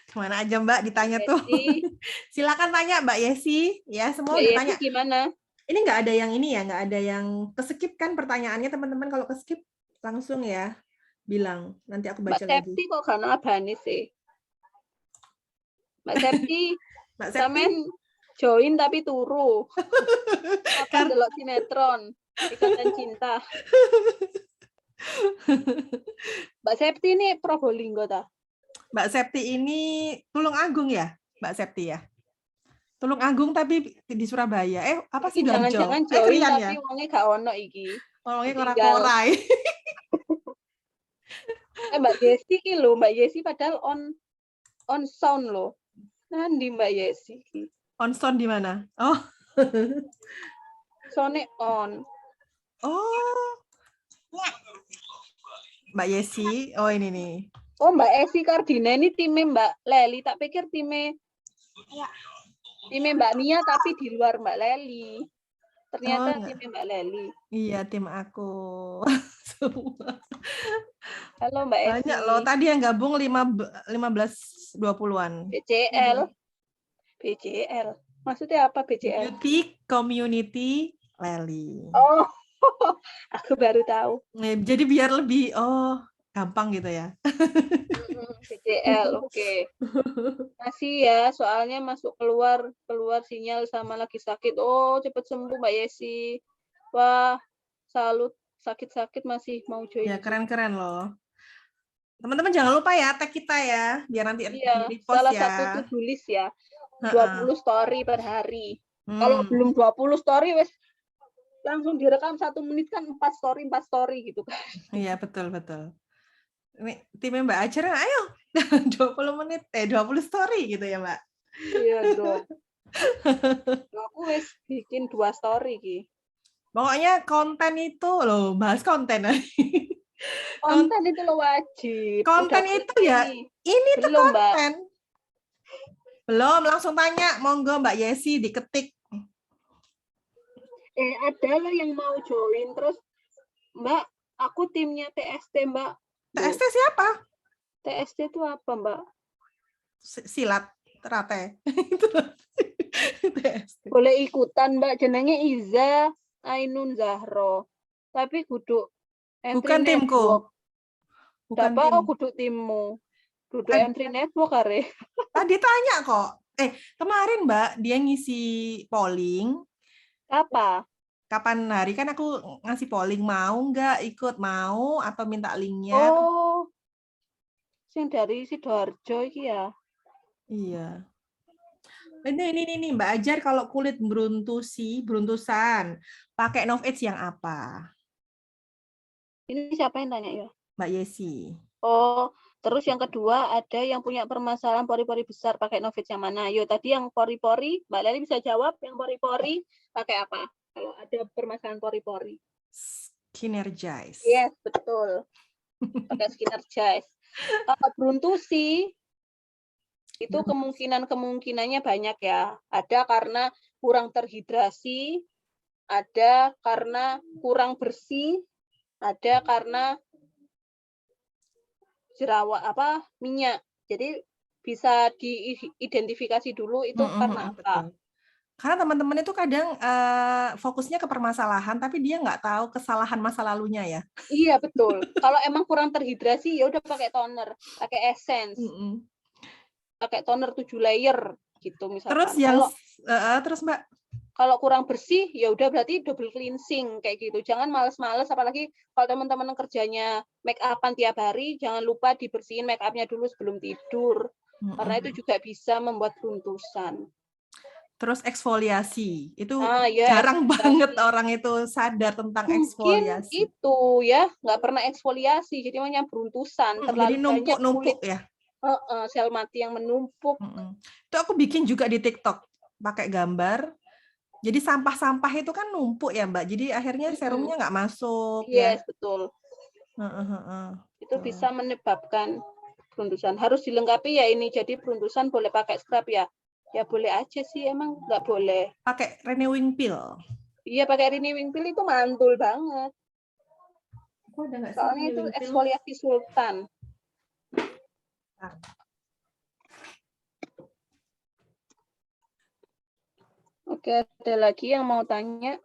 Kemana aja Mbak ditanya tuh. Silakan tanya Mbak Yesi ya, semua udah tanya. Gimana? Ini nggak ada yang ini ya, nggak ada yang keskip kan pertanyaannya teman-teman. Kalau keskip langsung ya bilang, nanti aku baca lagi. Mbak Septi kok karena abane sih. Mbak Septi, sampean join tapi turu. Akan delok sinetron Ikatan Cinta. Mbak Septi ini Probolinggo ta? Mbak Septi ini Tulung Agung ya, Mbak Septi ya. Tulungagung tapi di Surabaya. Apa sih Sidoarjo? Jangan-jangan join Krian ya? tapi wongnya gak ono iki. Orangnya Tinggal. kora-korai. Mbak Yesi ki lho, Mbak Yesi padahal on sound loh. Nanti Mbak Yesi. On sound di mana? Oh. Sound on. Oh. Mbak Yesi. Oh ini nih. Oh Mbak Esi Kardina ini timnya Mbak Leli. Tak pikir timnya Mbak Mia tapi di luar Mbak Leli. Ternyata timnya Mbak Leli. Iya, tim aku. Halo Mbak Esi. Banyak loh. Tadi yang gabung 15-20-an. BCL. Maksudnya apa BCL? Beauty Community Leli. Oh, aku baru tahu. Jadi biar lebih gampang gitu ya. BCL, oke. Masih ya, soalnya masuk keluar sinyal sama lagi sakit. Oh, cepet sembuh Mbak Yesi. Wah, salut. Sakit-sakit masih mau join. Ya, keren-keren loh. Teman-teman jangan lupa ya tag kita ya, biar nanti di-repost salah ya. satu to-do list ya. 20 story per hari. Kalau belum 20 story wes langsung direkam 1 menit kan 4 story gitu kan. Iya, betul. Ini timnya Mbak Ajar, ayo 20 menit 20 story gitu ya, Mbak. Iya, dong. Aku wes bikin 2 story ki. Pokoknya konten itu loh, bahas konten. Konten itu lo wajib. Konten itu ya, ini tuh konten. Mbak. Belum, langsung tanya, monggo Mbak Yesi diketik. Ada lo yang mau join terus, Mbak, aku timnya TST Mbak. TST siapa? TST itu apa Mbak? Silat terate. Boleh ikutan Mbak, jenenge Iza Ainun Zahro. Tapi kudu bukan timku. Bukan tim. Kudu timmu. Kudu entry network kare. Tadi tanya kok. Kemarin Mbak dia ngisi polling. Apa? Kapan hari kan aku ngasih polling, mau nggak ikut, mau atau minta linknya? Oh, sing dari Sidoarjo iki ya? Iya. Ini Mbak Ajar kalau kulit beruntusan, pakai Novage yang apa? Ini siapa yang tanya ya? Mbak Yesi. Oh, terus yang kedua ada yang punya permasalahan pori-pori besar pakai Novage yang mana? Yo tadi yang pori-pori, Mbak Leli bisa jawab yang pori-pori pakai apa? Kalau ada permasalahan pori-pori. Skinergize. Yes, betul. Pakai Skinergize. Kalau beruntusi itu kemungkinannya banyak ya. Ada karena kurang terhidrasi, ada karena kurang bersih, ada karena jerawat minyak. Jadi bisa diidentifikasi dulu itu karena apa. Betul. Karena teman-teman itu kadang fokusnya ke permasalahan, tapi dia nggak tahu kesalahan masa lalunya ya. Iya betul. Kalau emang kurang terhidrasi ya udah pakai toner, pakai essence, pakai toner 7 layer gitu misalkan. Terus Mbak. Kalau kurang bersih ya udah berarti double cleansing kayak gitu. Jangan males-males, apalagi kalau teman-teman kerjanya make up-an tiap hari, jangan lupa dibersihin make up-nya dulu sebelum tidur. Karena itu juga bisa membuat beruntusan. Terus eksfoliasi, itu jarang banget orang itu sadar tentang eksfoliasi. Mungkin itu ya, nggak pernah eksfoliasi, jadi namanya beruntusan. Terlalu jadi numpuk-numpuk ya. Sel mati yang menumpuk. Itu aku bikin juga di TikTok, pakai gambar. Jadi sampah-sampah itu kan numpuk ya Mbak, jadi akhirnya serumnya nggak masuk. Yes, betul. Itu bisa menyebabkan beruntusan. Harus dilengkapi ya ini, jadi beruntusan boleh pakai scrub ya. Ya boleh aja sih, emang nggak boleh. Pakai renewing peel. Iya, pakai renewing peel itu mantul banget. Soalnya itu eksfoliasi sultan. Oke, ada lagi yang mau tanya?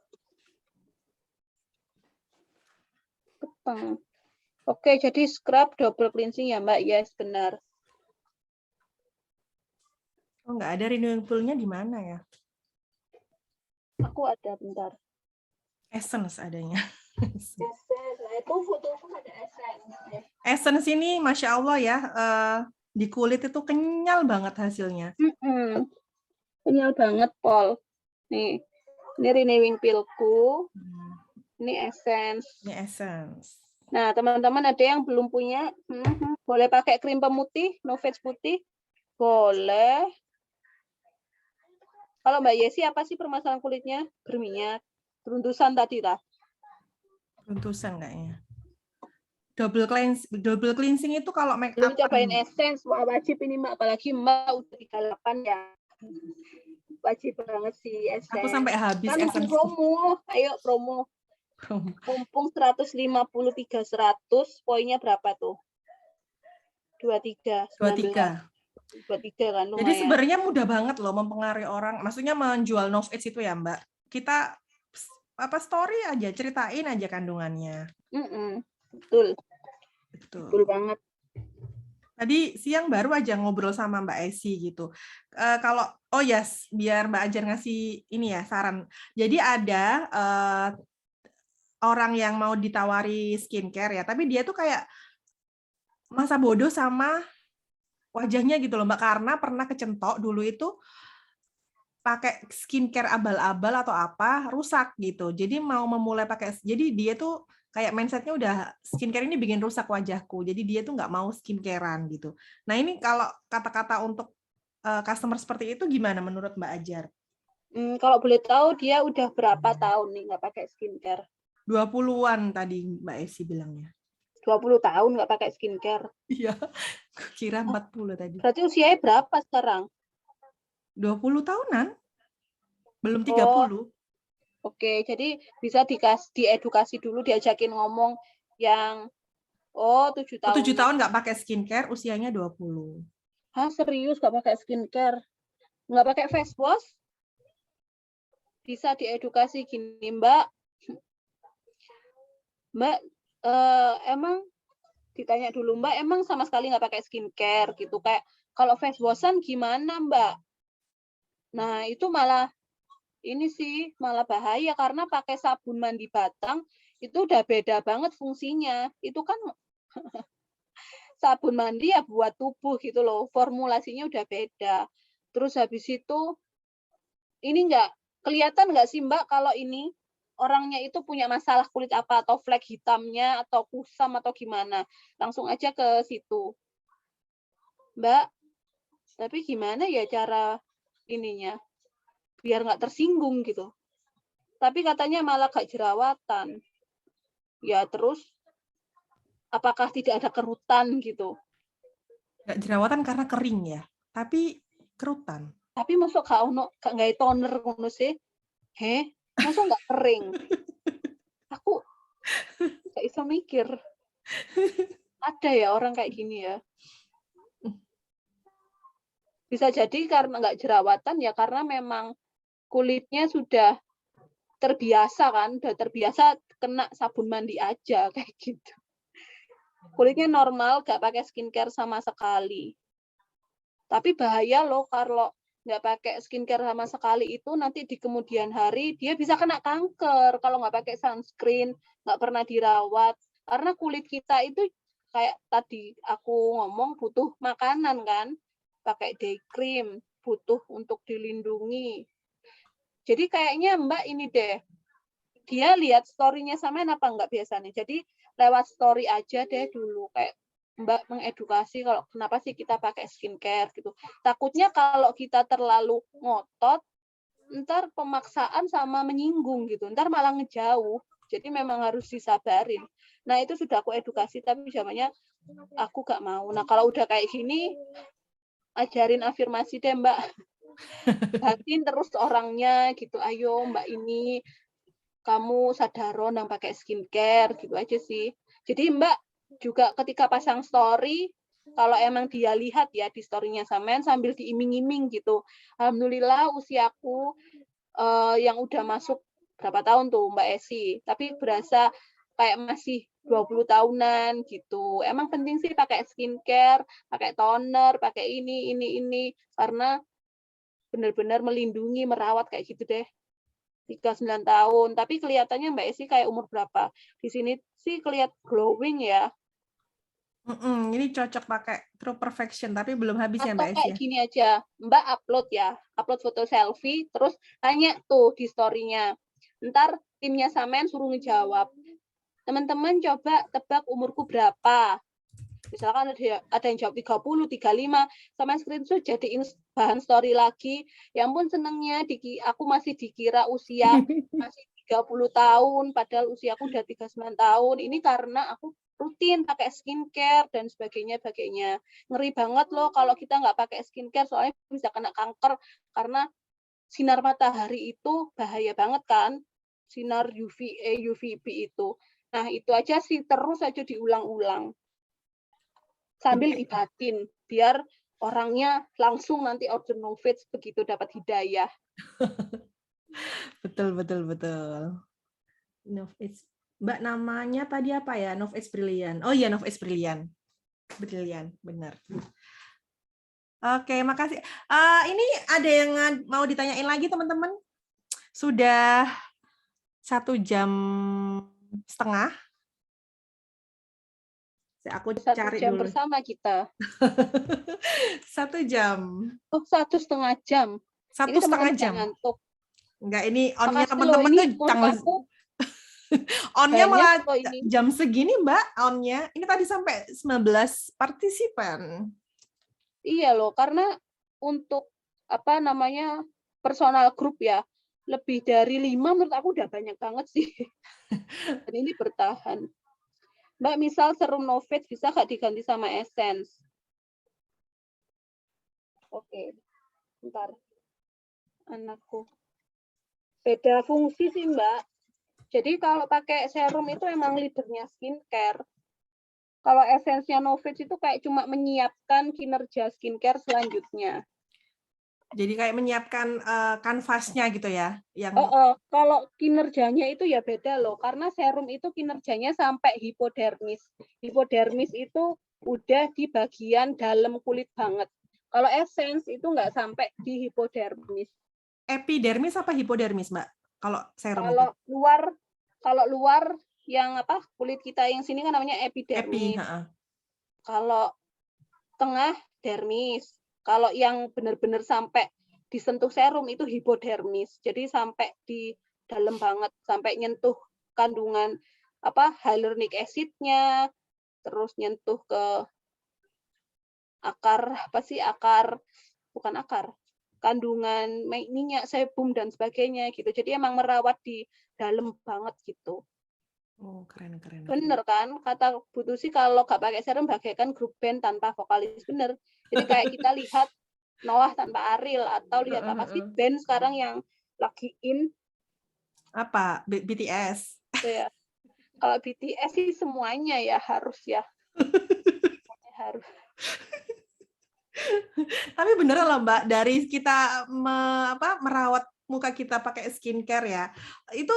Oke, jadi scrub double cleansing ya Mbak? Yes, benar. Oh, nggak ada renewing peel-nya di mana ya? Aku ada, bentar. Essence adanya. Essence, nah itu foto-foto ada essence. Essence ini Masya Allah ya, di kulit itu kenyal banget hasilnya. Kenyal banget, Pol. Nih, ini renewing pilku, Hmm, ini essence. Ini essence. Nah, teman-teman ada yang belum punya, boleh pakai krim pemutih, No Face putih, boleh. Kalau Mbak Yesi apa sih permasalahan kulitnya? Berminyak, beruntusan tadi lah. Runtusan kayaknya. Double cleansing itu kalau make Belum up cobain essence, wah wajib ini Mbak, apalagi Mbak udah 38 ya. Wajib banget sih essence. aku sampai habis Kan essence. promo, ayo promo. Mumpung 153 100, poinnya berapa tuh? 23, 23. 23 kan lumayan. Jadi sebenarnya mudah banget loh mempengaruhi orang. Maksudnya menjual Nov Edge itu ya, Mbak. Kita story aja, ceritain aja kandungannya. Betul. Betul. Betul banget. Tadi siang baru aja ngobrol sama Mbak Esi gitu. Kalau biar Mbak Ajar ngasih ini ya saran. Jadi ada orang yang mau ditawari skincare ya, tapi dia tuh kayak masa bodoh sama wajahnya gitu loh Mbak, karena pernah kecentok dulu itu pakai skincare abal-abal atau apa rusak gitu. Jadi mau memulai jadi dia tuh kayak mindsetnya udah skincare ini bikin rusak wajahku. Jadi dia tuh nggak mau skincarean gitu. Nah ini kalau kata-kata untuk customer seperti itu gimana menurut Mbak Ajar? Kalau boleh tahu dia udah berapa tahun nih nggak pakai skincare? 20-an tadi Mbak Esi bilangnya. 20 tahun nggak pakai skincare. Iya, kira 40 tadi. Berarti usianya berapa sekarang? 20 tahunan. Belum 30. Oke, jadi bisa diedukasi dulu, diajakin ngomong yang 7 tahun. 7 tahun nggak pakai skincare, usianya 20. Hah, serius nggak pakai skincare? Nggak pakai face wash? Bisa diedukasi gini, Mbak. Mbak, emang ditanya dulu, Mbak, emang sama sekali nggak pakai skincare gitu. Kayak kalau face washan gimana, Mbak? Nah, itu malah bahaya karena pakai sabun mandi batang itu udah beda banget fungsinya. Itu kan sabun mandi ya buat tubuh gitu loh. Formulasinya udah beda. Terus habis itu ini kelihatan nggak sih Mbak kalau ini orangnya itu punya masalah kulit apa atau flek hitamnya atau kusam atau gimana? Langsung aja ke situ. Mbak, tapi gimana ya cara ininya? Biar nggak tersinggung gitu. Tapi katanya malah gak jerawatan. Ya terus, apakah tidak ada kerutan gitu? Nggak jerawatan karena kering ya, tapi kerutan. Tapi masuk gak nggak toner ngono sih? Masuk nggak kering? Aku gak bisa mikir. Ada ya orang kayak gini ya? Bisa jadi karena nggak jerawatan ya karena memang kulitnya sudah terbiasa kan, udah terbiasa kena sabun mandi aja kayak gitu. Kulitnya normal, gak pakai skincare sama sekali. Tapi bahaya loh kalau nggak pakai skincare sama sekali itu nanti di kemudian hari dia bisa kena kanker kalau nggak pakai sunscreen, nggak pernah dirawat. Karena kulit kita itu kayak tadi aku ngomong butuh makanan kan, pakai day cream, butuh untuk dilindungi. Jadi kayaknya Mbak ini deh, dia lihat story-nya Samen apa enggak biasanya. Jadi lewat story aja deh dulu kayak Mbak mengedukasi kalau kenapa sih kita pakai skincare gitu. Takutnya kalau kita terlalu ngotot, ntar pemaksaan sama menyinggung gitu. Ntar malah ngejauh. Jadi memang harus disabarin. Nah itu sudah aku edukasi tapi jawabannya aku gak mau. Nah kalau udah kayak gini, ajarin afirmasi deh Mbak. Batin terus orangnya gitu. Ayo Mbak ini kamu sadaron yang pakai skincare gitu aja sih. Jadi Mbak juga ketika pasang story, kalau emang dia lihat ya di story-nya Samen sambil diiming-iming gitu. Alhamdulillah usiaku yang udah masuk berapa tahun tuh Mbak Esi, tapi berasa kayak masih 20 tahunan gitu. Emang penting sih pakai skincare, pakai toner, pakai ini karena benar-benar melindungi, merawat kayak gitu deh. 39 tahun, tapi kelihatannya Mbak Esi kayak umur berapa? Di sini sih kelihatan glowing ya. Ini cocok pakai True Perfection, tapi belum habis ya Atau Mbak Es kayak ya? gini aja, Mbak upload foto selfie, terus tanya tuh di story-nya. Ntar timnya sampean suruh ngejawab. Teman-teman coba tebak umurku berapa. Misalkan ada yang jawab 30, 35, sama screenshot jadiin bahan story lagi. Ya ampun senengnya aku masih dikira usia masih 30 tahun, padahal usiaku udah 39 tahun. Ini karena aku rutin pakai skincare dan sebagainya. Ngeri banget loh kalau kita nggak pakai skincare, soalnya bisa kena kanker karena sinar matahari itu bahaya banget kan, sinar UVA, UVB itu. Nah itu aja sih, terus aja diulang-ulang sambil dibatin biar orangnya langsung nanti order Novage begitu dapat hidayah. Betul. Novage. Mbak namanya tadi apa ya? Novage Brilliant. Oh iya, Novage Brilliant. Brilliant, benar. Oke, makasih. Ini ada yang mau ditanyain lagi teman-teman? Sudah 1,5 jam. Aku 1 cari jam dulu. bersama kita. 1 jam. Oh, 1,5 jam. 1,5 jam. Ngantuk. Enggak, ini on-nya Makasih teman-teman loh, tuh ini menurut aku on-nya banyak malah loh ini. jam segini, Mbak, on-nya. Ini tadi sampai 19 partisipan. Iya loh, karena untuk personal group ya, lebih dari 5 menurut aku udah banyak banget sih. Dan ini bertahan. Mbak, misal serum Novage bisa nggak diganti sama Essence? Oke, bentar. Anakku. Beda fungsi sih, Mbak. Jadi kalau pakai serum itu emang leadernya skincare. Kalau Essence-nya Novage itu kayak cuma menyiapkan kinerja skincare selanjutnya. Jadi kayak menyiapkan kanvasnya gitu ya, yang kalau kinerjanya itu ya beda loh, karena serum itu kinerjanya sampai hipodermis. Hipodermis itu udah di bagian dalam kulit banget. Kalau Essence itu nggak sampai di hipodermis. epidermis apa hipodermis, Mbak? Kalau serum Kalau itu? luar yang kulit kita yang sini kan namanya epidermis. Kalau tengah dermis. Kalau yang benar-benar sampai disentuh serum itu hipodermis. Jadi sampai di dalam banget, sampai nyentuh kandungan hyaluronic acid-nya, terus nyentuh ke kandungan minyak sebum dan sebagainya gitu. Jadi emang merawat di dalam banget gitu. Oh, keren. Bener kan? Kata Bu Tusi kalau nggak pakai serum bagaikan grup band tanpa vokalis. Bener. Jadi kayak kita lihat Noah tanpa Ariel, atau lihat apa sih band sekarang yang lagi in? Apa? BTS. Ya. Kalau BTS sih semuanya ya harus ya. Harus. Tapi beneran loh Mbak, dari kita merawat muka kita pakai skincare ya, itu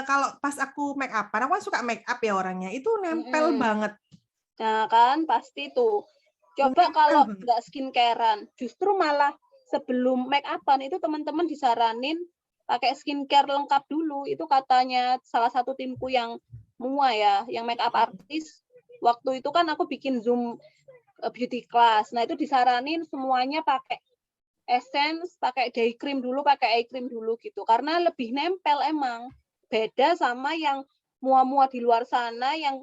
kalau pas aku make up-an, aku kan suka make up ya orangnya, itu nempel banget. Nah kan pasti tuh. Coba kalau nggak skincarean, justru malah sebelum make up-an itu teman-teman disaranin pakai skincare lengkap dulu. Itu katanya salah satu timku yang mua ya, yang make up artist. Waktu itu kan aku bikin Zoom beauty class. Nah itu disaranin semuanya pakai essence, pakai day cream dulu, pakai eye cream dulu gitu. Karena lebih nempel emang. Beda sama yang mua-mua di luar sana yang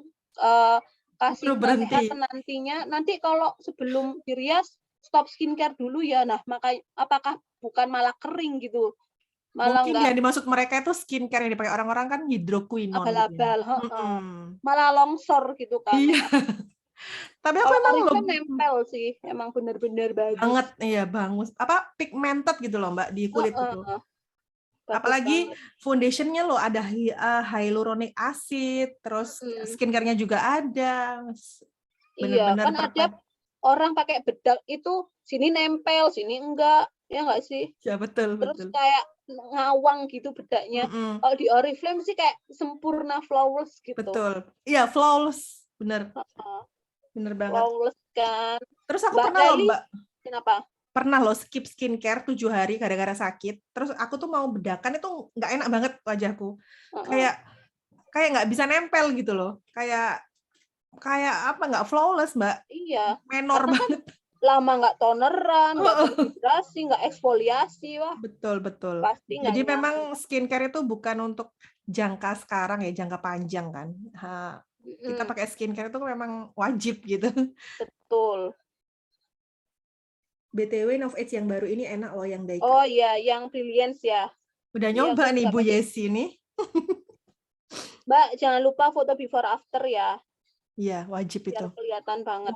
kasih nasihat nantinya. Nanti kalau sebelum dirias stop skincare dulu ya. Nah, maka apakah bukan malah kering gitu? Malah mungkin yang dimaksud mereka itu skincare yang dipakai orang-orang kan hidroquinone. Abal-abal, gitu ya. Malah longsor gitu kan. Iya. Tapi aku emang nempel sih, emang bener-bener bagus. Banget, iya bagus. Pigmented gitu loh Mbak di kulit itu. Apalagi foundationnya loh ada hyaluronic acid, terus skincare-nya juga ada. Bener-bener kan ada orang pakai bedak itu sini nempel, sini enggak, ya enggak sih? Ya betul. Terus kayak ngawang gitu bedaknya. Kalau di Oriflame sih kayak sempurna flawless gitu. Betul. Iya flawless, bener. Bener banget. Flawless kan. Terus aku pernah loh Mbak. Kenapa? Pernah loh skip skincare 7 hari gara-gara sakit. Terus aku tuh mau bedakan itu nggak enak banget wajahku. Kayak nggak bisa nempel gitu loh. Kayak kayak apa nggak flawless, Mbak. Iya, Menor karena kan banget. lama nggak toneran, nggak terhidrasi, nggak eksfoliasi, wah Betul, betul. pasti nggak Jadi nyaman. memang skincare itu bukan untuk jangka sekarang ya, jangka panjang kan. Kita pakai skincare itu memang wajib gitu. Betul. BTW Nov-Edge yang baru ini enak loh yang Daikin. Oh iya, yang Brilliance ya. Udah Iya, nyoba aku nih juga Bu pakai. Yesi nih. Mbak, jangan lupa foto before after ya, Iya, wajib itu. biar kelihatan banget.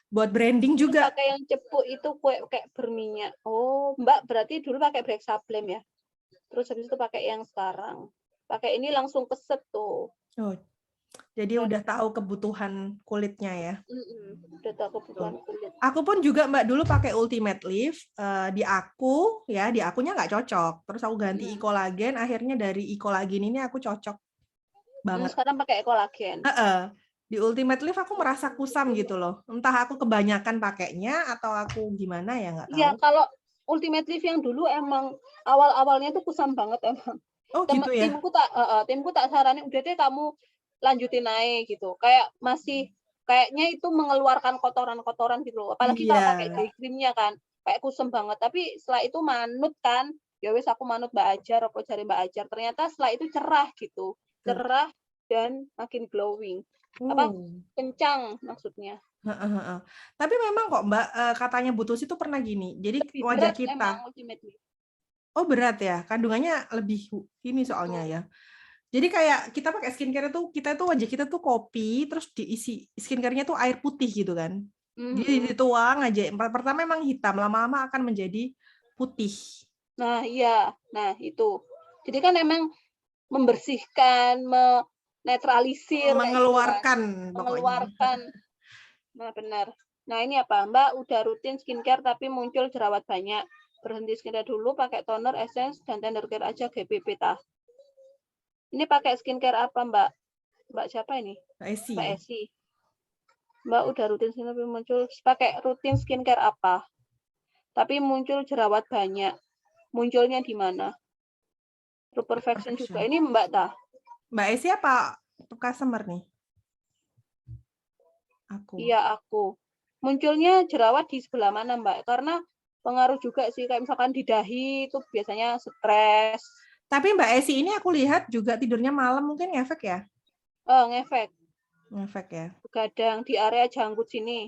Buat branding Terus juga. pakai yang cepuk itu kayak berminyak. Oh, Mbak berarti dulu pakai Brexablem ya. Terus habis itu pakai yang sekarang. Pakai ini langsung keset tuh. Oh, jadi udah tahu kebutuhan kulitnya ya. Udah tahu kebutuhan kulit. Aku pun juga Mbak dulu pakai Ultimate Lift di akunya nggak cocok. Terus aku ganti e-collagen, akhirnya dari e-collagen ini aku cocok banget. Sekarang pakai kolagen. Di Ultimate Lift aku merasa kusam gitu loh. Entah aku kebanyakan pakainya atau aku gimana ya nggak tahu. Iya, kalau Ultimate Lift yang dulu emang awal-awalnya tuh kusam banget emang. Oh gitu ya. Timku tak saranin udah deh kamu lanjutin naik gitu. Kayak masih kayaknya itu mengeluarkan kotoran-kotoran gitu loh. Apalagi kalau pakai day creamnya kan, kayak kusam banget. Tapi setelah itu manut kan, ya wes aku manut Mbak Ajar, aku cari Mbak Ajar. Ternyata setelah itu cerah gitu, cerah dan makin glowing. Kencang maksudnya. Tapi memang kok Mbak katanya Bu Tusi itu pernah gini. Jadi Lebih wajah berat kita. emang Ultimate Lift. Oh berat ya, kandungannya lebih ini soalnya ya. Jadi kayak kita pakai skincare itu kita itu wajah kita tuh kopi, terus diisi skincare-nya tuh air putih gitu kan. Jadi dituang aja. Pertama memang hitam, lama-lama akan menjadi putih. Nah iya, nah itu. Jadi kan emang membersihkan, menetralisir, mengeluarkan, mengeluarkan. Nah benar. Nah ini apa? Mbak udah rutin skincare tapi muncul jerawat banyak. Berhenti skincare dulu, pakai toner, essence, dan tender care aja GBP tah. Ini pakai skincare apa Mbak? Mbak siapa ini? Mbak Esi. Mbak udah rutin skincare tapi muncul pakai rutin skincare apa? Tapi muncul jerawat banyak. Munculnya di mana? True Perfection juga. Ini Mbak tah. Mbak Esi apa customer nih? Aku. Iya, aku. Munculnya jerawat di sebelah mana, Mbak? Karena pengaruh juga sih, kayak misalkan di dahi itu biasanya stres. Tapi Mbak Esi ini aku lihat juga tidurnya malam mungkin ngefek ya? Ngefek. Ngefek ya. Begadang di area janggut sini.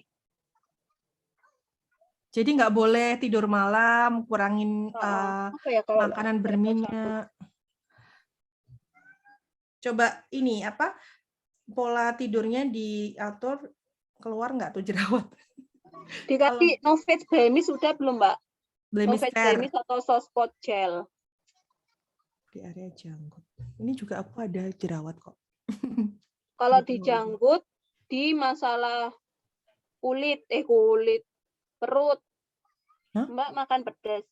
Jadi nggak boleh tidur malam, kurangin makanan berminyak. Coba ini apa? Pola tidurnya diatur, keluar nggak tuh jerawat? Dikasih Nov-Edge Blemis sudah belum, Mbak? Blemish Blemis atau Sospot Gel. Di area janggut. Ini juga aku ada jerawat kok. Kalau di janggut, di masalah kulit, perut. Mbak makan pedas.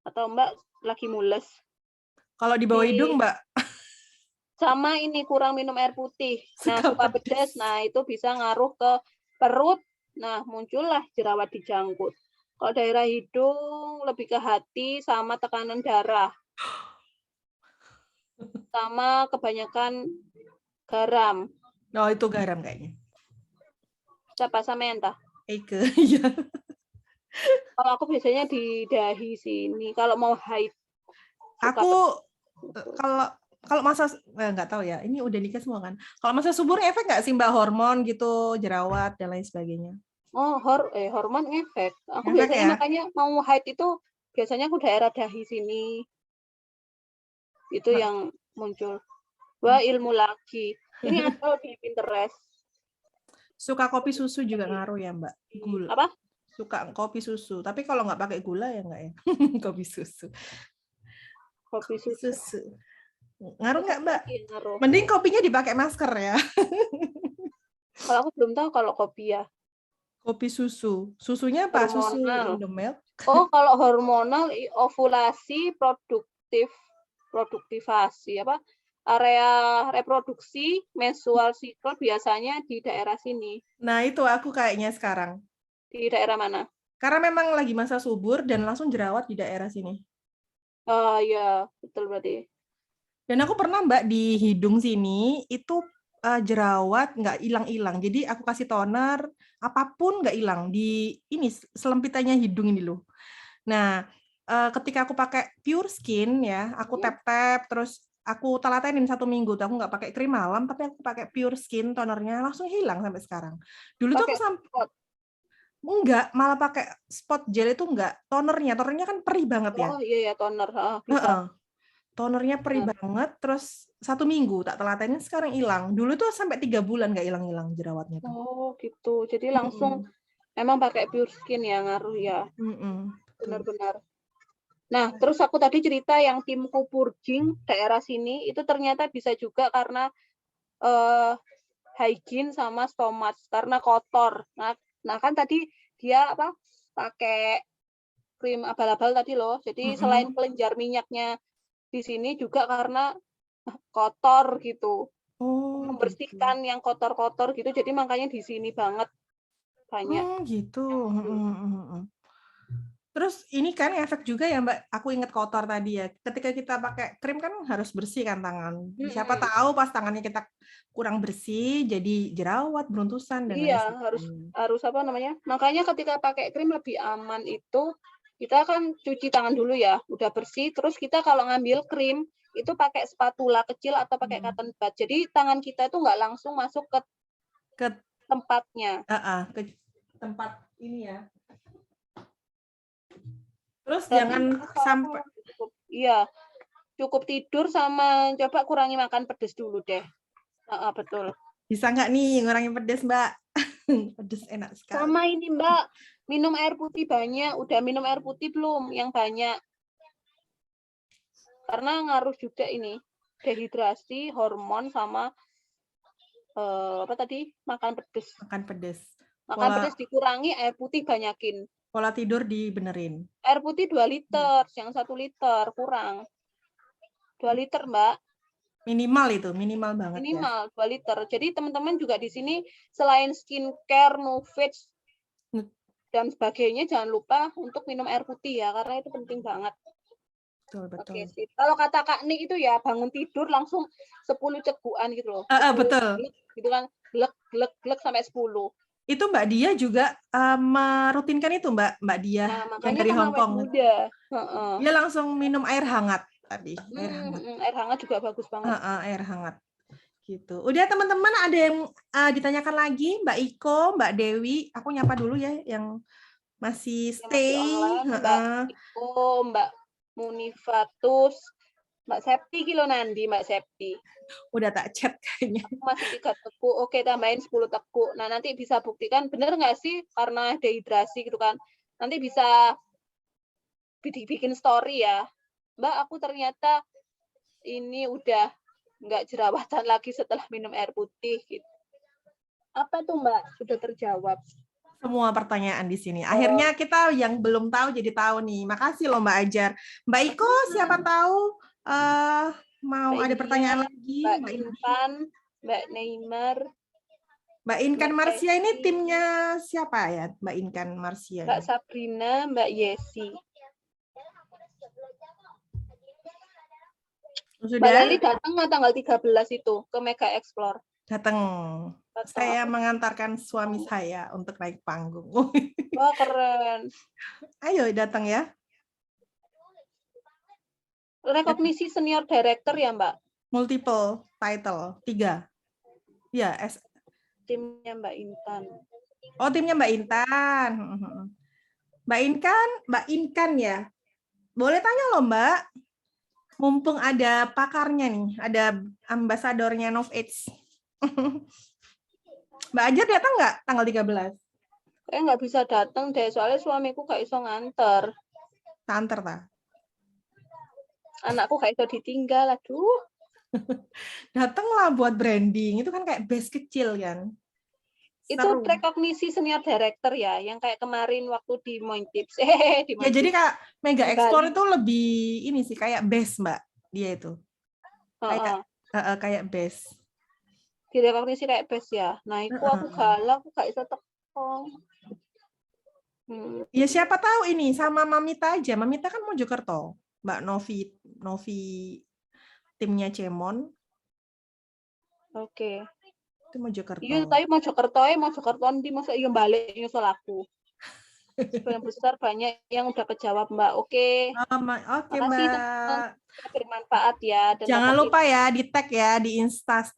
Atau Mbak lagi mules. Kalau di bawah hidung, Mbak? Sama ini, kurang minum air putih. Nah, suka pedas. Nah, itu bisa ngaruh ke perut. Nah, muncullah jerawat di janggut. Kalau daerah hidung, lebih ke hati sama tekanan darah. Sama kebanyakan garam. Oh, itu garam kayaknya. Siapa sama entah? Eike, iya. Kalau aku biasanya di dahi sini. Kalau mau haid. Aku kalau masa nggak tahu ya. Ini udah nikah semua kan. Kalau masa subur efek nggak sih Mbak, hormon gitu, jerawat dan lain sebagainya? Oh, hormon efek. Aku biasanya makanya mau haid itu biasanya aku daerah dahi sini. Itu yang muncul. Wah, ilmu lagi. Ini ada di Pinterest. Suka kopi susu juga ngaruh ya, Mbak? Gula. Apa? Suka kopi susu. Tapi kalau nggak pakai gula ya nggak ya? Kopi susu. Kopi susu. Ngaruh nggak, Mbak? Ngaruh. Mending kopinya dipakai masker ya. Kalau aku belum tahu kalau kopi ya. Kopi susu. Susunya apa? Susu Indomilk? Oh, kalau hormonal, ovulasi, produktivasi apa? Area reproduksi, menstrual cycle biasanya di daerah sini. Nah, itu aku kayaknya sekarang. Di daerah mana? Karena memang lagi masa subur dan langsung jerawat di daerah sini. Oh iya, betul berarti. Dan aku pernah Mbak di hidung sini itu jerawat nggak hilang-hilang. Jadi aku kasih toner, apapun nggak hilang di ini selempitannya hidung ini loh. Nah, ketika aku pakai Pure Skin ya, aku tap-tap terus aku telatenin 1 minggu tuh, aku nggak pakai krim malam, tapi aku pakai Pure Skin tonernya langsung hilang sampai sekarang. Dulu tuh aku Pakai enggak, malah pakai spot gel itu enggak. Tonernya kan perih banget ya. Oh iya ya toner, bisa. Heeh. Tonernya perih banget, terus 1 minggu tak telatenin sekarang hilang. Dulu tuh sampai 3 bulan nggak hilang-hilang jerawatnya tuh. Oh gitu. Jadi langsung memang pakai Pure Skin ya ngaruh ya. Betul. Benar-benar. Nah, terus aku tadi cerita yang timku purging daerah sini itu ternyata bisa juga karena hygiene sama stomach karena kotor. Nah kan tadi dia apa pakai krim abal-abal tadi loh. Jadi selain kelenjar minyaknya di sini juga karena kotor gitu. Oh, Membersihkan yang kotor-kotor gitu. Jadi makanya di sini banget banyak. Oh, gitu. Terus ini kan efek juga ya Mbak, aku ingat kotor tadi ya. Ketika kita pakai krim kan harus bersih kan tangan. Siapa tahu pas tangannya kita kurang bersih jadi jerawat, beruntusan dan lain Iya, sebagainya. harus apa namanya? Makanya ketika pakai krim lebih aman itu kita kan cuci tangan dulu ya, udah bersih. Terus kita kalau ngambil krim itu pakai spatula kecil atau pakai cotton bud. Jadi tangan kita itu nggak langsung masuk ke tempatnya. Ke tempat ini ya. Terus Dan jangan sampai cukup tidur sama coba kurangi makan pedas dulu deh. Betul. Bisa nggak nih ngurangin pedas Mbak? Pedas enak sekali. Sama ini Mbak, minum air putih banyak. Udah minum air putih belum? Yang banyak. Karena ngaruh juga ini dehidrasi, hormon sama apa tadi? Makan pedas. Makan pedas. Makan pedas dikurangi, air putih banyakin. Pola tidur dibenerin. Air putih 2 liter, yang 1 liter kurang. 2 liter, Mbak. Minimal itu, minimal banget minimal, ya. 2 liter. Jadi teman-teman juga di sini selain skincare, Novage, dan sebagainya, jangan lupa untuk minum air putih ya, karena itu penting banget. Betul. Oke, sip. Kalau kata Kak Nik itu ya bangun tidur langsung 10 cegukan gitu loh. Betul. Gitu kan, glek sampai 10. Itu Mbak Dia juga merutinkan itu Mbak Dia yang dari Hong Kong. Dia langsung minum air hangat tadi. Air hangat juga bagus banget. Air hangat. Gitu. Udah teman-teman ada yang ditanyakan lagi Mbak Iko, Mbak Dewi. Aku nyapa dulu ya yang masih stay. Mbak Iko, Mbak Munifatus, Mbak Septi kilo Nandi, Mbak Septi. Udah tak chat kayaknya. Masih 3 teguk, oke tambahin 10 teguk. Nah nanti bisa buktikan bener nggak sih karena dehidrasi gitu kan. Nanti bisa bikin story ya. Mbak aku ternyata ini udah nggak jerawatan lagi setelah minum air putih gitu. Apa tuh Mbak? Sudah terjawab. Semua pertanyaan di sini. Akhirnya kita yang belum tahu jadi tahu nih. Makasih loh Mbak Ajar. Mbak Iko siapa tahu mau Mbak ada pertanyaan lagi. Mbak Intan, Mbak Neymar. Mbak Inkan Marsia ini timnya siapa ya? Mbak Inkan Marsia. Mbak Sabrina, Mbak Yesi. Sudah? Mbak Leli datang tanggal 13 itu ke Mega Explore. Datang. Saya mengantarkan suami saya untuk naik panggung. Wah, keren. Ayo datang ya. Rekognisi senior director ya, Mbak? Multiple title, 3. Ya, timnya Mbak Intan. Oh, timnya Mbak Intan. Mbak Inkan ya. Boleh tanya loh, Mbak. Mumpung ada pakarnya nih, ada ambasadornya Novage. Mbak Ajar datang nggak tanggal 13? Kayak nggak bisa datang deh, soalnya suamiku nggak iso nganter. Nganter, ta? Anakku nggak iso ditinggal, aduh. Datanglah buat branding, itu kan kayak base kecil kan. Itu rekognisi senior director ya, yang kayak kemarin waktu di Mointips. Ya jadi Kak, Mega Explore itu lebih ini sih kayak base Mbak, dia itu. Kayak base. Direkognisi kayak base ya. Nah, itu aku galak, aku gak bisa tekong. Ya siapa tahu ini sama Mamita aja. Mamita kan Mojokerto. Mbak Novi timnya Cemon. Oke. Itu Mojokerto. Iya, tapi Mojokerto ndi masa iya balik nyusul aku. Sebagian besar banyak yang udah kejawab, Mbak. Oke. Oke, Makasih, Mbak. teman-teman. Bermanfaat ya. Dan Jangan makasih. lupa ya di tag ya di Instastory.